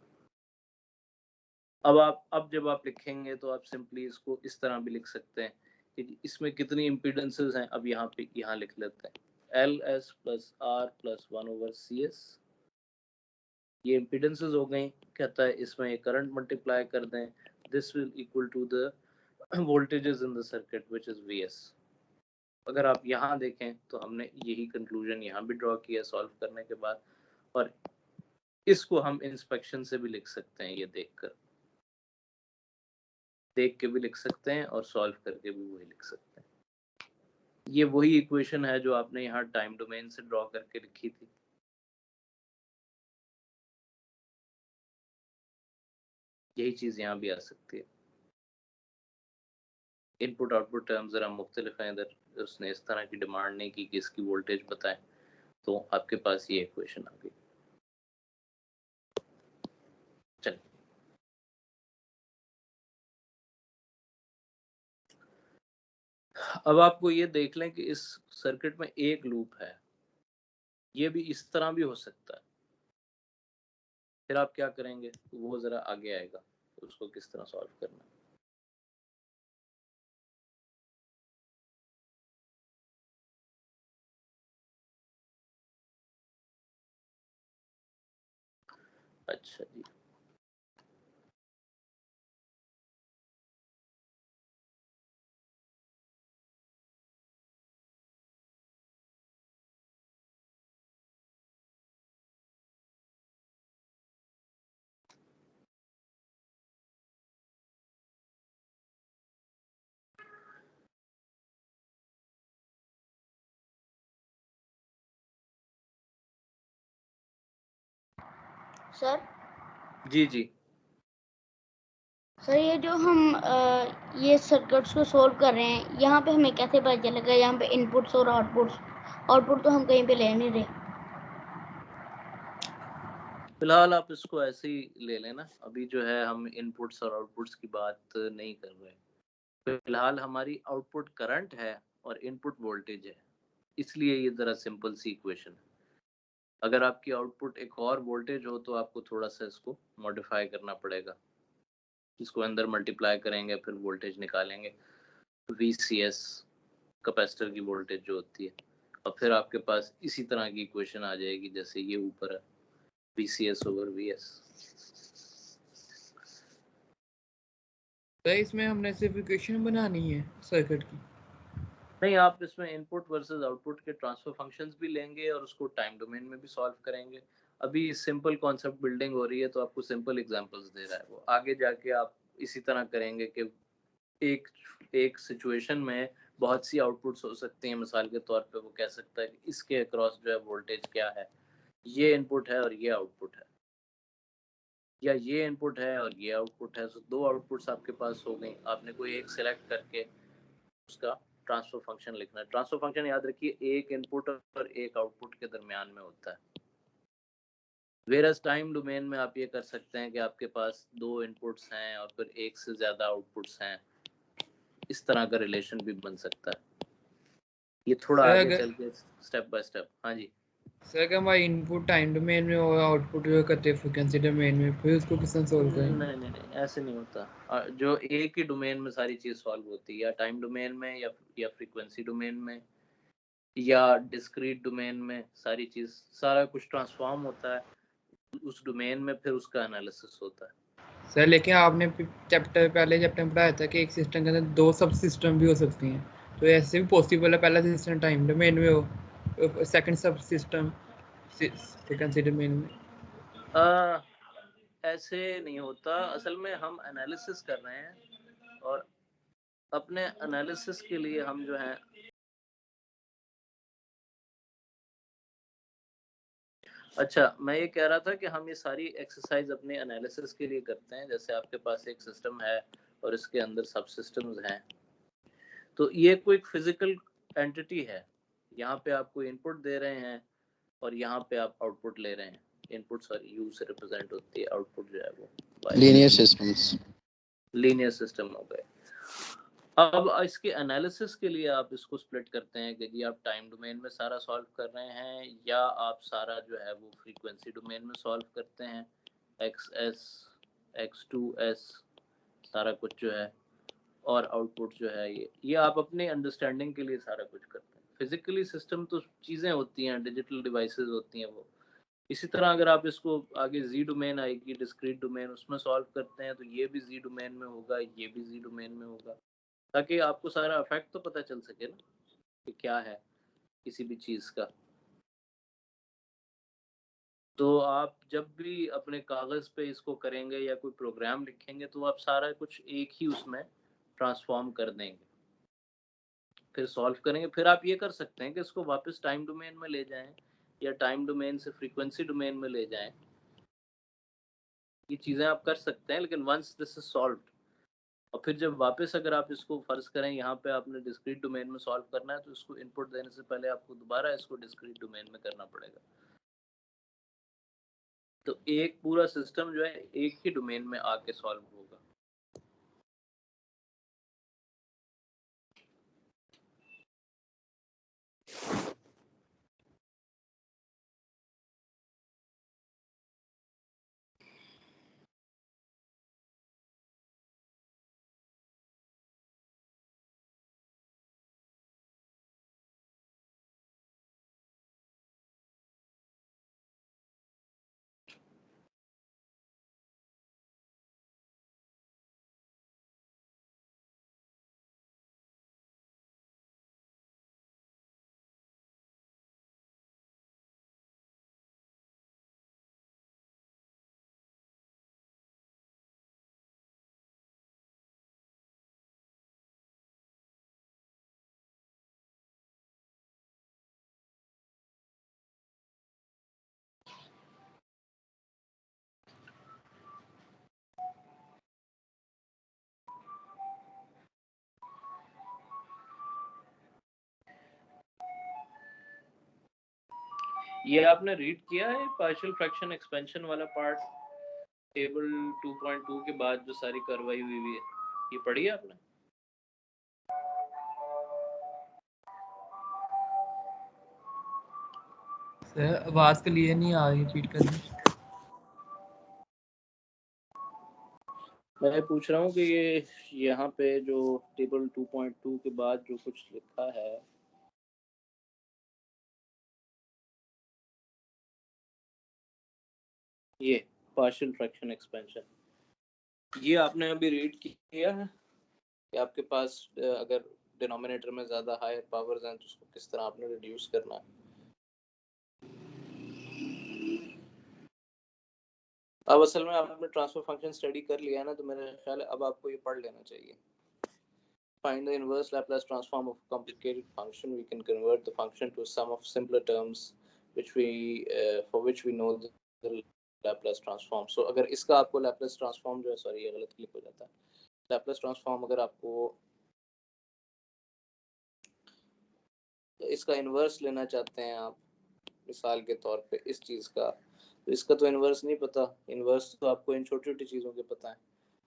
अब जब आप लिखेंगे तो आप सिंपली इसको इस तरह भी लिख सकते हैं कि इसमें कितनी इम्पीडेंसेस हैं। अब यहाँ पे यहाँ लिख लेते हैं LS plus R plus 1/CS। ये इम्पीडेंसेस हो गई। कहता है इसमें ये करंट मल्टीप्लाई कर दें, this will equal to the voltages in the circuit which is VS। अगर आप यहाँ देखें तो हमने यही कंक्लूजन यहाँ भी ड्रॉ किया सॉल्व करने के बाद, और इसको हम इंस्पेक्शन से भी लिख सकते हैं, ये देख के भी लिख सकते हैं और सॉल्व करके भी वही लिख सकते हैं। ये वही इक्वेशन है जो आपने यहाँ टाइम डोमेन से ड्रॉ करके लिखी थी। यही चीज यहाँ भी आ सकती है। इनपुट आउटपुट टर्म्स जरा मुख्तलिफ हैं, इधर उसने इस तरह की डिमांड नहीं की कि इसकी वोल्टेज बताएं, तो आपके पास ये इक्वेशन आ गई। चलिए अब आपको ये देख लें कि इस सर्किट में एक लूप है, ये भी इस तरह भी हो सकता है। फिर आप क्या करेंगे वो जरा आगे आएगा, उसको किस तरह सॉल्व करना है। अच्छा जी, सर जी जी सर ये जो हम ये सर्किट्स को सॉल्व कर रहे हैं, यहाँ पे हमें कैसे पता चलेगा यहाँ पे इनपुट्स और आउटपुट तो हम कहीं पे ले नहीं रहे। फिलहाल आप इसको ऐसे ही ले लेना। अभी जो है हम इनपुट्स और आउटपुट्स की बात नहीं कर रहे। फिलहाल हमारी आउटपुट करंट है और इनपुट वोल्टेज है, इसलिए ये जरा सिंपल सी इक्वेशन है। अगर आपकी आउटपुट एक और वोल्टेज हो तो आपको थोड़ा सा इसको मॉडिफाई करना पड़ेगा। इसको अंदर मल्टीप्लाई करेंगे, फिर वोल्टेज निकालेंगे, VCS कैपेसिटर की वोल्टेज जो होती है, और फिर आपके पास इसी तरह की इक्वेशन आ जाएगी जैसे ये ऊपर है, VCS ओवर VS। तो इसमें हमने सिर्फ इक्वेशन बनानी है सर्किट की? नहीं, आप इसमें इनपुट वर्सेस आउटपुट के ट्रांसफर फंक्शंस भी लेंगे और उसको टाइम डोमेन में भी सॉल्व करेंगे। अभी सिंपल कॉन्सेप्ट बिल्डिंग हो रही है तो आपको सिंपल एग्जांपल्स दे रहा है वो। आगे जाके आप इसी तरह करेंगे कि एक एक सिचुएशन में बहुत सी आउटपुट्स हो सकती हैं। मिसाल के तौर पे वो कह सकता है कि इसके अक्रॉस जो है वोल्टेज क्या है, ये इनपुट है और ये आउटपुट है, या ये इनपुट है और ये आउटपुट है। तो दो आउटपुट्स आपके पास हो गई, आपने कोई एक सिलेक्ट करके उसका ट्रांसफर फंक्शन लिखना है। ट्रांसफर फंक्शन याद रखिए एक इनपुट और एक आउटपुट के दरमियान में होता है। वेरस टाइम डोमेन में आप ये कर सकते हैं कि आपके पास दो इनपुट्स हैं और फिर एक से ज़्यादा आउटपुट्स हैं, इस तरह का रिलेशन भी बन सकता है। ये थोड़ा सर आगे अगर चल के स्टेप बाय स्टेप। हाँ जी सर अगर हमारा इनपुट टाइम डोमेन में और आउटपुट जो करते हैं फ्रीक्वेंसी डोमेन में, फिर उसको किस तरह सोल्व करेंगे? नहीं नहीं नहीं, ऐसे नहीं होता। जो एक ही डोमेन में सारी चीज़ सॉल्व होती है, या टाइम डोमेन में या फ्रीक्वेंसी डोमेन में या डिस्क्रीट डोमेन में, सारी चीज़ सारा कुछ ट्रांसफॉर्म होता है उस डोमेन में, फिर उसका एनालिसिस होता है। सर लेकिन आपने पहले चैप्टर में पढ़ाया था कि एक सिस्टम के अंदर दो सब सिस्टम भी हो सकती हैं, तो ऐसे भी पॉसिबल है पहला सिस्टम टाइम डोमेन में हो, सेकंड सब सिस्टम फ्रीक्वेंसी डोमेन में? ऐसे नहीं होता। असल में हम एनालिसिस कर रहे हैं और अपने एनालिसिस के लिए हम जो है अच्छा, मैं ये कह रहा था कि हम ये सारी एक्सरसाइज अपने एनालिसिस के लिए करते हैं। जैसे आपके पास एक सिस्टम है और इसके अंदर सब सिस्टम्स हैं, तो ये कोई फिजिकल एंटिटी है। यहाँ पे आप कोई इनपुट दे रहे हैं और यहाँ पे आप आउटपुट ले रहे हैं। इनपुट सॉरी यू से रिप्रेजेंट होती है, आउटपुट जो है वो लीनियर सिस्टम्स। लीनियर सिस्टम हो गए। अब इसके एनालिसिस के लिए आप इसको स्प्लिट करते हैं कि जी आप टाइम डोमेन में सारा सॉल्व कर रहे हैं या आप सारा जो है वो फ्रीक्वेंसी डोमेन में सॉल्व करते हैं। XS X2S सारा कुछ जो है, और आउटपुट जो है ये आप अपने अंडरस्टैंडिंग के लिए सारा कुछ करते हैं। फिजिकली सिस्टम तो चीज़ें होती हैं, डिजिटल डिवाइसेस होती हैं वो। इसी तरह अगर आप इसको आगे जी डोमेन आएगी, डिस्क्रीट डोमेन, उसमें सॉल्व करते हैं तो ये भी जी डोमेन में होगा, ये भी जी डोमेन में होगा, ताकि आपको सारा इफेक्ट तो पता चल सके ना कि क्या है किसी भी चीज़ का। तो आप जब भी अपने कागज़ पे इसको करेंगे या कोई प्रोग्राम लिखेंगे तो आप सारा कुछ एक ही उसमें ट्रांसफॉर्म कर देंगे, फिर सॉल्व करेंगे। फिर आप ये कर सकते हैं कि इसको वापस टाइम डोमेन में ले जाएं या टाइम डोमेन से फ्रीक्वेंसी डोमेन में ले जाएं। ये चीज़ें आप कर सकते हैं, लेकिन वंस दिस इज सॉल्व्ड, और फिर जब वापस अगर आप इसको फर्ज करें यहाँ पे आपने डिस्क्रीट डोमेन में सॉल्व करना है, तो इसको इनपुट देने से पहले आपको दोबारा इसको डिस्क्रीट डोमेन में करना पड़ेगा। तो एक पूरा सिस्टम जो है एक ही डोमेन में आके सॉल्व होगा। ये आपने रीड किया है पार्शियल फ्रैक्शन एक्सपेंशन वाला पार्ट टेबल 2.2 के बाद जो सारी कार्रवाई हुई है, ये पढ़ी है आपने? सर आवाज क्लियर नहीं आ रही, रिपीट कर दीजिए। मैं पूछ रहा हूँ कि ये यहाँ पे जो टेबल 2.2 के बाद जो कुछ लिखा है, ये पार्शियल फ्रैक्शन एक्सपेंशन, ये आपने अभी रीड किया है कि आपके पास अगर डिनोमिनेटर में ज़्यादा हायर पावर्स हैं तो उसको किस तरह आपने रिड्यूस करना है? अब असल में आपने ट्रांसफर फंक्शन स्टडी कर लिया है ना, तो मेरा ख्याल है अब आपको ये पढ़ लेना चाहिए। Find the inverse Laplace transform of a complicated function. We can convert the function to a sum of simpler terms, for which we know the Laplace transform. So अगर इसका आपको Laplace transform जो है, सॉरी ये गलत click हो जाता है, Laplace transform अगर आपको इसका इन्वर्स लेना चाहते हैं आप, मिसाल के तौर पे इस चीज़ का, तो इसका तो इन्वर्स नहीं पता, इन्वर्स तो आपको इन छोटी छोटी चीज़ों के पता है,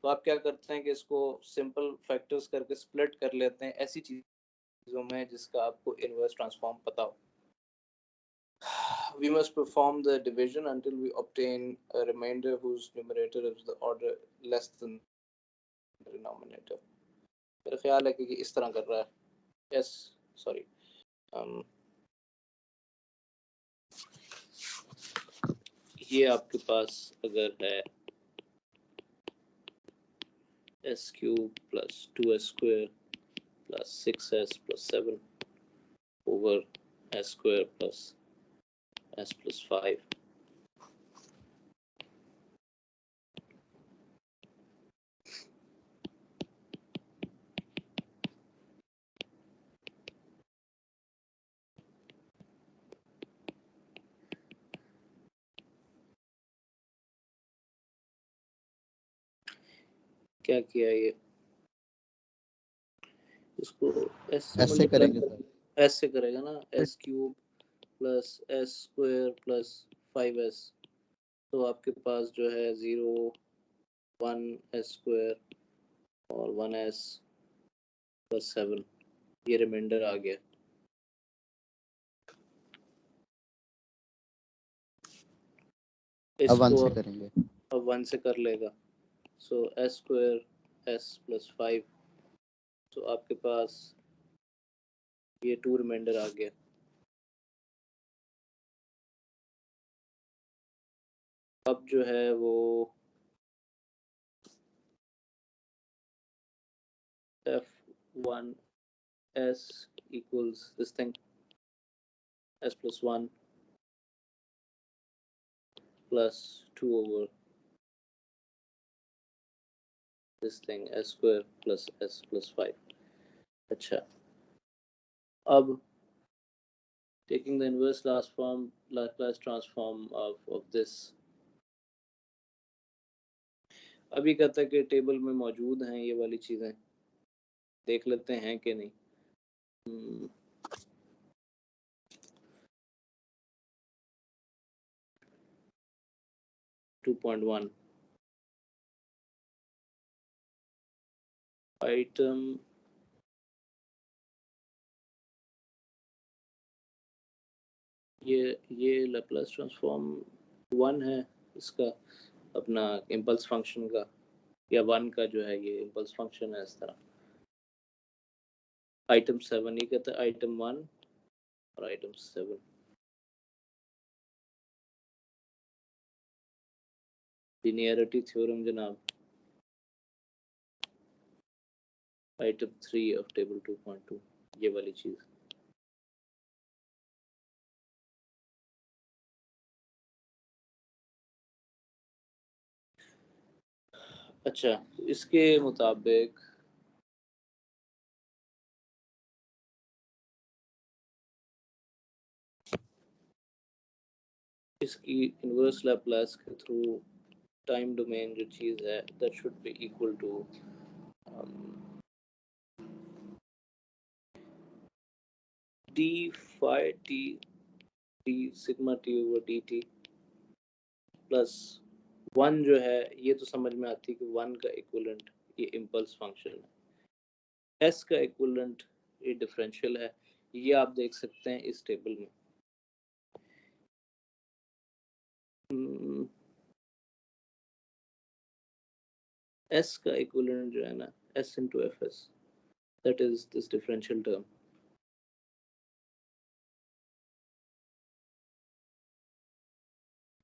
तो आप क्या करते हैं कि इसको सिंपल फैक्टर्स करके स्प्लिट कर लेते हैं ऐसी चीज़ों में जिसका आपको इन्वर्स ट्रांसफॉर्म पता हो। We must perform the division until we obtain a remainder whose numerator is the order less than the denominator. मेरा ख्याल है कि इस तरह कर रहा है। Yes, sorry. ये आपके पास अगर है s cube plus 2s square plus 6s plus 7 over s square plus s plus 5, क्या किया ये, इसको s से ऐसे करेंगे सर। s से करेगा ना, s cube plus s square plus 5s, तो आपके पास जो है 0 1 s स्क्वायर और 1s प्लस 7, ये रिमाइंडर आ गया। अब 1 इसको से करेंगे। अब 1 से कर लेगा, सो s स्क्वायर s प्लस 5, तो आपके पास ये 2 रिमाइंडर आ गया। अब जो है वो f1s equals this thing s plus 1 plus 2 over this thing s square plus s plus 5. अच्छा, अब taking the inverse Laplace transform of this, अभी कहता है कि टेबल में मौजूद हैं ये वाली चीज़ें, देख लेते हैं कि नहीं। 2.1 आइटम ये Laplace transform 1 है इसका, अपना इम्पल्स फंक्शन का, या 1 का जो है ये इम्पल्स फंक्शन है इस तरह। आइटम 7 ये कहता है आइटम 1 और आइटम 7, लिनियरिटी थ्योरम जनाब, आइटम 3 ऑफ टेबल 2.2, ये वाली चीज़। अच्छा, इसके मुताबिक इसकी इनवर्स लैप्लास के थ्रू टाइम डोमेन जो चीज़ है that should be equal to d phi t d sigma t over d t plus 1 जो है ये तो समझ में आती है कि 1 का इक्विवेलेंट ये इम्पल्स फंक्शन है, एस का इक्विवेलेंट ये डिफरेंशियल है, ये आप देख सकते हैं इस टेबल में। एस का इक्विवेलेंट जो है ना S into F S, that is this differential term.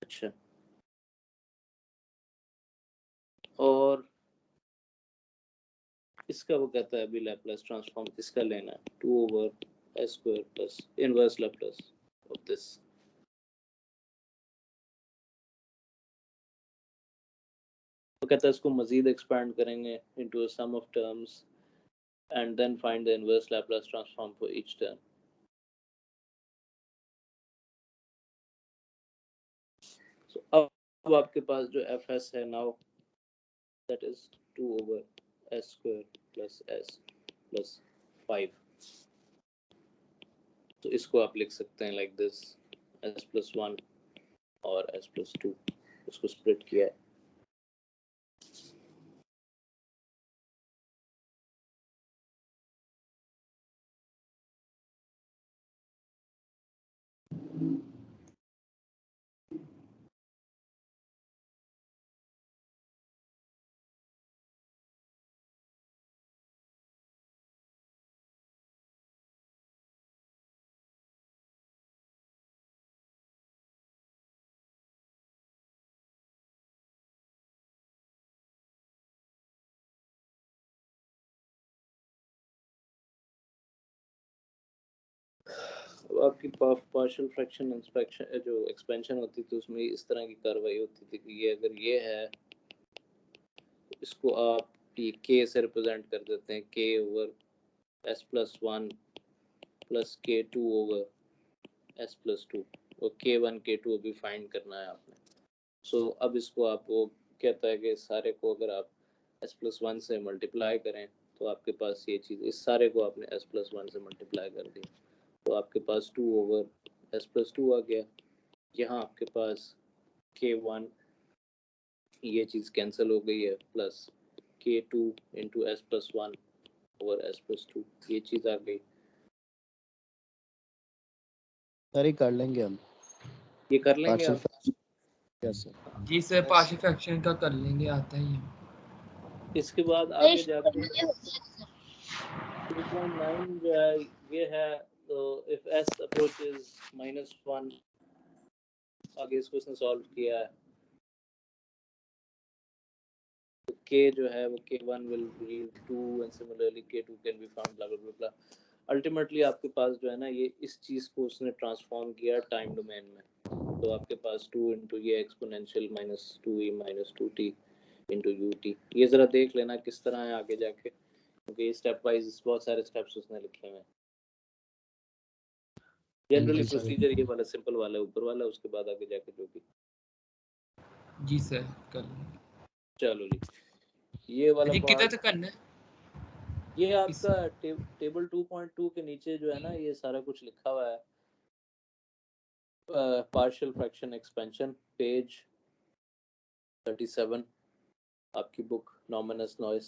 अच्छा, और इसका वो कहता है अभी लैपलेस ट्रांसफॉर्म इसका लेना है 2 over S square plus inverse Laplace of this. वो कहता है इसको मजीद एक्सपैंड करेंगे into a sum of terms and then find the inverse Laplace transform for each term. So अब आपके पास जो एफ एस है now that is 2 over S square plus S plus 5। तो इसको आप लिख सकते हैं लाइक दिस एस प्लस 1 और एस प्लस 2, इसको स्प्लिट किया है। अब आपकी पार्शियल फ्रैक्शन इंस्पेक्शन जो एक्सपेंशन होती थी उसमें इस तरह की कार्रवाई होती थी कि ये अगर ये है तो इसको आप के से रिप्रेजेंट कर देते हैं, के ओवर एस प्लस 1 प्लस के 2 ओवर एस प्लस 2, और के 1 के 2 अभी फाइंड करना है आपने। सो अब इसको आप वो कहता है कि सारे को अगर आप एस प्लस 1 से मल्टीप्लाई करें तो आपके पास ये चीज़, इस सारे को आपने एस प्लस 1 से मल्टीप्लाई कर दिया तो आपके पास 2 ओवर एस प्लस 2 आ गया। यहाँ आपके पास k1 ये चीज़ कैंसिल हो गई है plus k2 into S plus 1 over S plus 2 ये चीज़ आ गई। सर ये कर लेंगे हम, ये कर लेंगे पार्शियल आप? फ्रैक्शन। Yes sir. जी सर, पार्शियल फ्रैक्शन का कर लेंगे, आता ही है। इसके बाद आगे जाके 2.9 जो है ये है, तो इफ s अप्रोचेस -1, आगे इसको इसने सॉल्व किया है तो k जो है वो k1 will yield 2 and similarly k2 can be found blah blah blah blah। Ultimately आपके पास जो है ना ये इस चीज़ को उसने ट्रांसफॉर्म किया टाइम डोमेन में, तो आपके पास 2 इंटू ये exponential -2e -2t into ut। ये ज़रा देख लेना किस तरह है आगे जाके, क्योंकि स्टेप वाइज बहुत सारे स्टेप्स उसने लिखे हुए हैं। जनरली जी सर। प्रोसीजर ये वाला सिंपल वाला ऊपर वाला, उसके बाद आगे जाके जो भी। जी सर, कर लेंगे। चलो जी, ये वाला जी कितना पार्ट तक करना है? ये आपका टेबल 2.2 के नीचे जो है ना ये सारा कुछ लिखा हुआ है, पार्शियल फ्रैक्शन एक्सपेंशन पेज 37 आपकी बुक नॉमिनस नॉइस,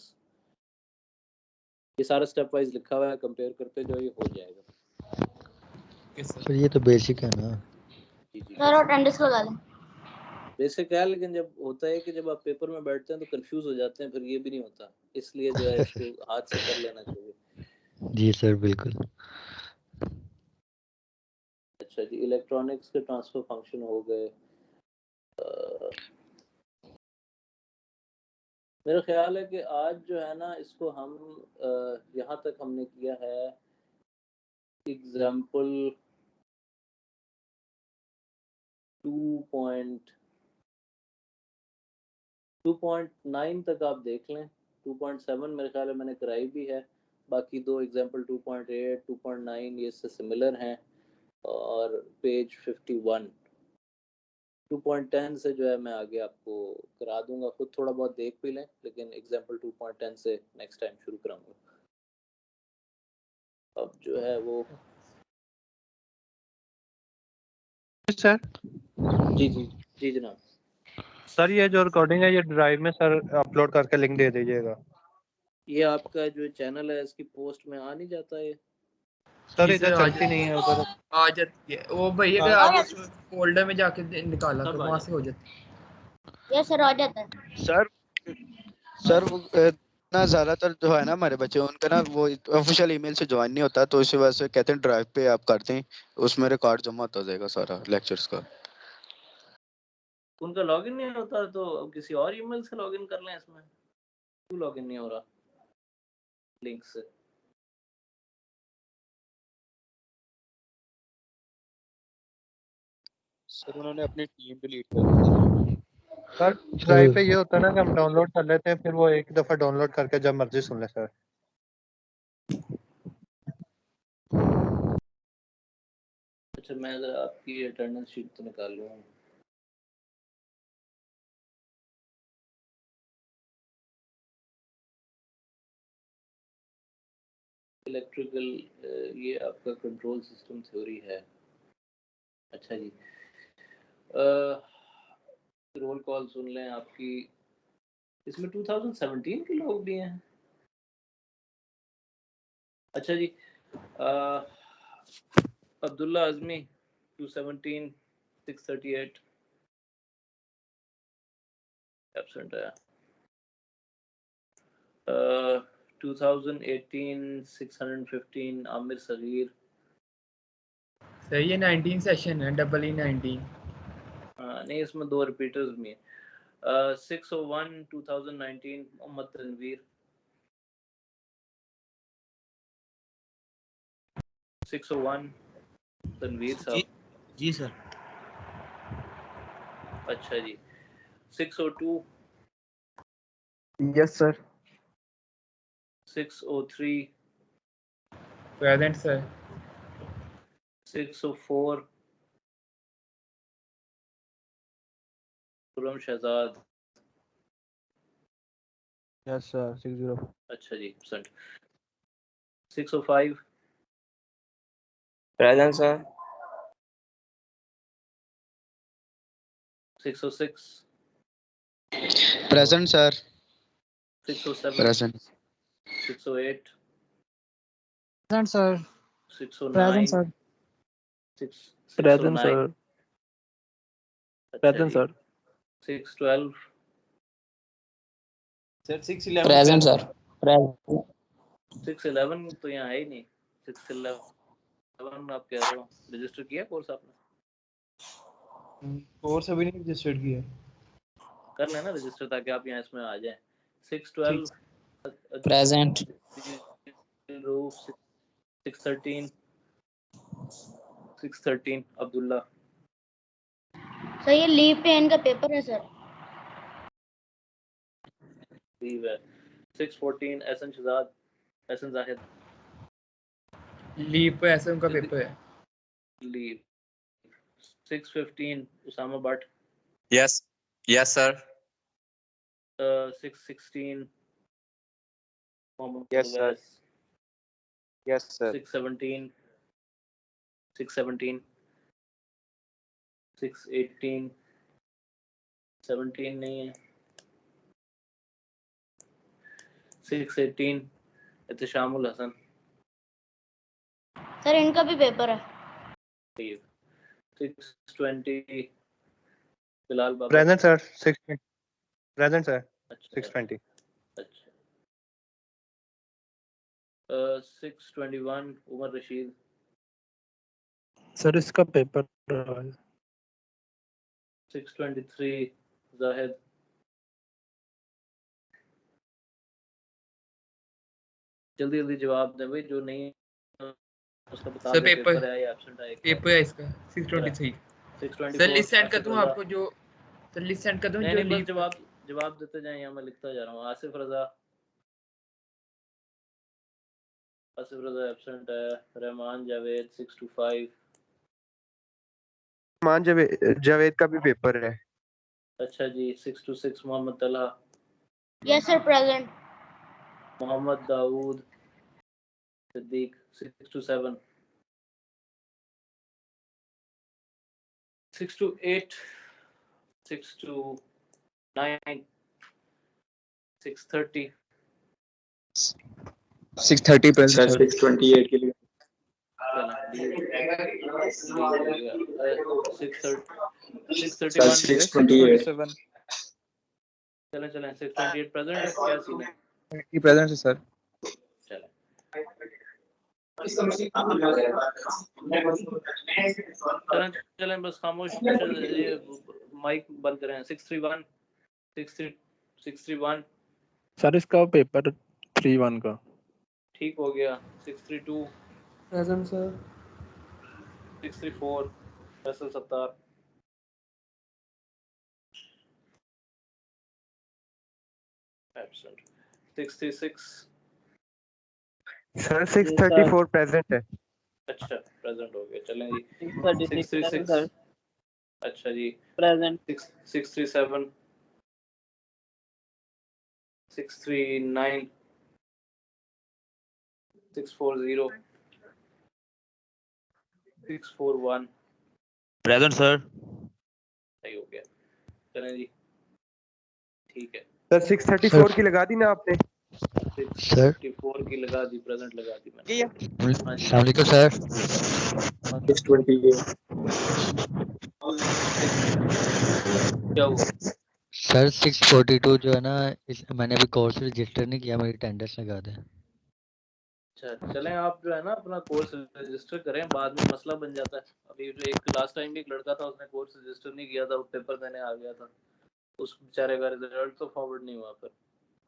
ये सारा स्टेप वाइज लिखा हुआ है, कंपेयर करते जो ये हो जाएगा। सर ये तो बेसिक है ना। जी जी सर अटेंडेंस लगा लें। बेसिक है, लेकिन जब होता है कि जब आप पेपर में बैठते हैं तो कंफ्यूज हो जाते हैं, फिर ये भी नहीं होता, इसलिए जो है इसको हाथ से कर लेना चाहिए। जी सर बिल्कुल। अच्छा जी, इलेक्ट्रॉनिक्स के ट्रांसफर फंक्शन हो गए। मेरा ख्याल है कि आज जो है ना इसको हम यहाँ तक हमने किया है एग्जाम्पल 2.9 तक आप देख लें। 2.7 मेरे ख्याल है मैंने कराई भी है, बाकी दो एग्जाम्पल 2.8 2.9 ये इससे सिमिलर हैं, और पेज 51 2.10 से जो है मैं आगे आपको करा दूंगा, खुद थोड़ा बहुत देख भी लें, लेकिन एग्जाम्पल 2.10 से नेक्स्ट टाइम शुरू कराऊंगा। अब जो है वो सर जी जी जी जनाब। सर ये जो रिकॉर्डिंग है ये ड्राइव में सर अपलोड करके लिंक दे दीजिएगा। ये आपका जो चैनल है इसकी पोस्ट में आ नहीं जाता है? सर जी इधर आ चलती नहीं है उधर। आ जाती है वो भाई, अगर हाँ। आप उसमें फोल्डर में जाके निकाला सब तो आ वहां से हो जाती है। ये सर आ जाता है। सर वो ना ज्यादातर जो है ना हमारे बच्चे उनका ना वो ऑफिशियल ईमेल से ज्वाइन नहीं होता, तो इसी वजह से कहते हैं ड्राइव पे आप करते हैं, उसमें रिकॉर्ड जमा होता जाएगा सारा लेक्चर्स का। उनका लॉगिन नहीं होता तो अब किसी और ईमेल से लॉगिन कर लें इसमें। क्यों लॉगिन नहीं हो रहा लिंक से? सर उन्होंने अपनी टीम डिलीट कर दी। सर ड्राइव पे ये होता है ना कि हम डाउनलोड कर लेते हैं, फिर वो एक दफा डाउनलोड करके जब मर्जी सुन ले सर। अच्छा मैं जरा आपकी अटेंडेंस शीट तो निकाल लूँ। इलेक्ट्रिकल ये आपका कंट्रोल सिस्टम थ्योरी है। अच्छा जी। रोल कॉल सुन लें आपकी। इसमें 2017 के लोग भी हैं। अच्छा जी। अब्दुल्ला आजमी 217 638 एब्सेंट है। 2018 615 आमिर सगीर। सही है 19 सेशन है, डबल ई 19। नहीं इसमें दो रिपीटर्स भी हैं। 601 2019 मोहम्मद तनवीर। 601 तनवीर साहब। जी सर। अच्छा जी। 602 yes sir. 603 present sir. 604 Ghulam Shahzad. Yes sir 60। अच्छा जी percent. 605 present sir. 606 present sir. 607 present. 608 present sir. 609 sir. Present 609। Sir. अच्छा प्रेजेंट जी। सर। 612 sir 611 present sir. 611 तो यहाँ है ही नहीं। 611 आप कह रहे हो रजिस्टर किया कोर्स आपने? कोर्स अभी नहीं रजिस्टर्ड किया। कर लेना रजिस्टर ताकि आप यहाँ इसमें आ जाएं। 612 प्रेजेंट। 613 613 अब्दुल्ला। सर ये लीव पे इनका पेपर है सर। लीव है। 614 एहसन शहजाद एहसन जाहिद। लीव पे ऐसे उनका पेपर है। Leave. 615 Usama Bhatt. Yes yes sir. 616 Mohammad yes sir. Awais. Yes sir. 617 618 618 17 नहीं है। 618 एहतशामुल हसन। सर इनका भी पेपर है। 620 Bilal Babar. Present sir 620। Present sir अच्छा 620। अच्छा। 621 उमर रशीद। सर इसका पेपर 623 जाहिद। जल्दी जल्दी जवाब दें भाई, जो नहीं उसका बता सर दे पेपर पेपर है या एब्सेंट है। पेपर है इसका 623। सर लिस्ट सेंड कर दूं आपको जो, सर लिस्ट सेंड कर दूं जो नहीं बस लीव। जवाब देते जाएं, यहाँ मैं लिखता जा रहा हूँ। आसिफ रजा एब्सेंट है। रहमान जावेद 625। मान जावेद का भी पेपर है। अच्छा जी। 626 Mohammad Talha. Yes sir present. Mohammad Daud Siddiq 627। 6 to 8, 6 to 9, 6:30. 6:30 present sir sir. 6:28 के लिए सर 6:31 6:27 चलें 6:28 प्रेजेंट है, क्या सीन है? 30 present है सर. चलें चलें बस खामोश, ये माइक बंद करें. 631 631 सर इसका पेपर 3-1 का ठीक हो गया. 632 present sir. 634 Faisal Sattar. Absent. 636 sir 6:34 present है. अच्छा प्रेजेंट हो गया. चलें जी 636 636 सर अच्छा जी प्रेजेंट 637 639 640 641 प्रेजेंट सर. सही हो गया. चलें जी ठीक है. सर 6:34 की लगा दी ना आपने? 634 की लगा दी, प्रेजेंट लगा दी मैंने. अस्सलाम वालेकुम सर. 6:28 क्या हुआ? सर 642 जो है ना, मैंने अभी कोर्स रजिस्टर नहीं किया, मेरी अटेंडेंस लगा दें. अच्छा चलें आप जो है ना अपना कोर्स रजिस्टर करें, बाद में मसला बन जाता है. अभी जो एक लास्ट टाइम भी एक लड़का था, उसने कोर्स रजिस्टर नहीं किया था, वो पेपर देने आ गया था, उस बेचारे का रिजल्ट तो फॉरवर्ड नहीं हुआ. फिर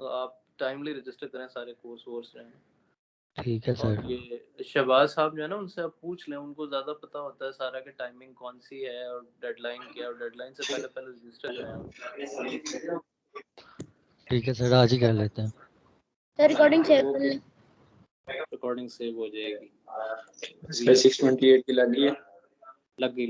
तो आप टाइमली रजिस्टर करें सारे कोर्स वोर्स जो हैं. ठीक है और सर. ये शहबाज साहब जो है ना, उनसे आप पूछ लें, उनको ज़्यादा पता होता है सारा के टाइमिंग कौन सी है और डेडलाइन क्या है, और डेडलाइन से पहले रजिस्टर करें. ठीक है सर, आज ही कर लेते हैं. सर रिकॉर्डिंग सेव कर लें. रिकॉर्डिंग सेव हो जाएगी. सर 6:28 की लगी है. लग गई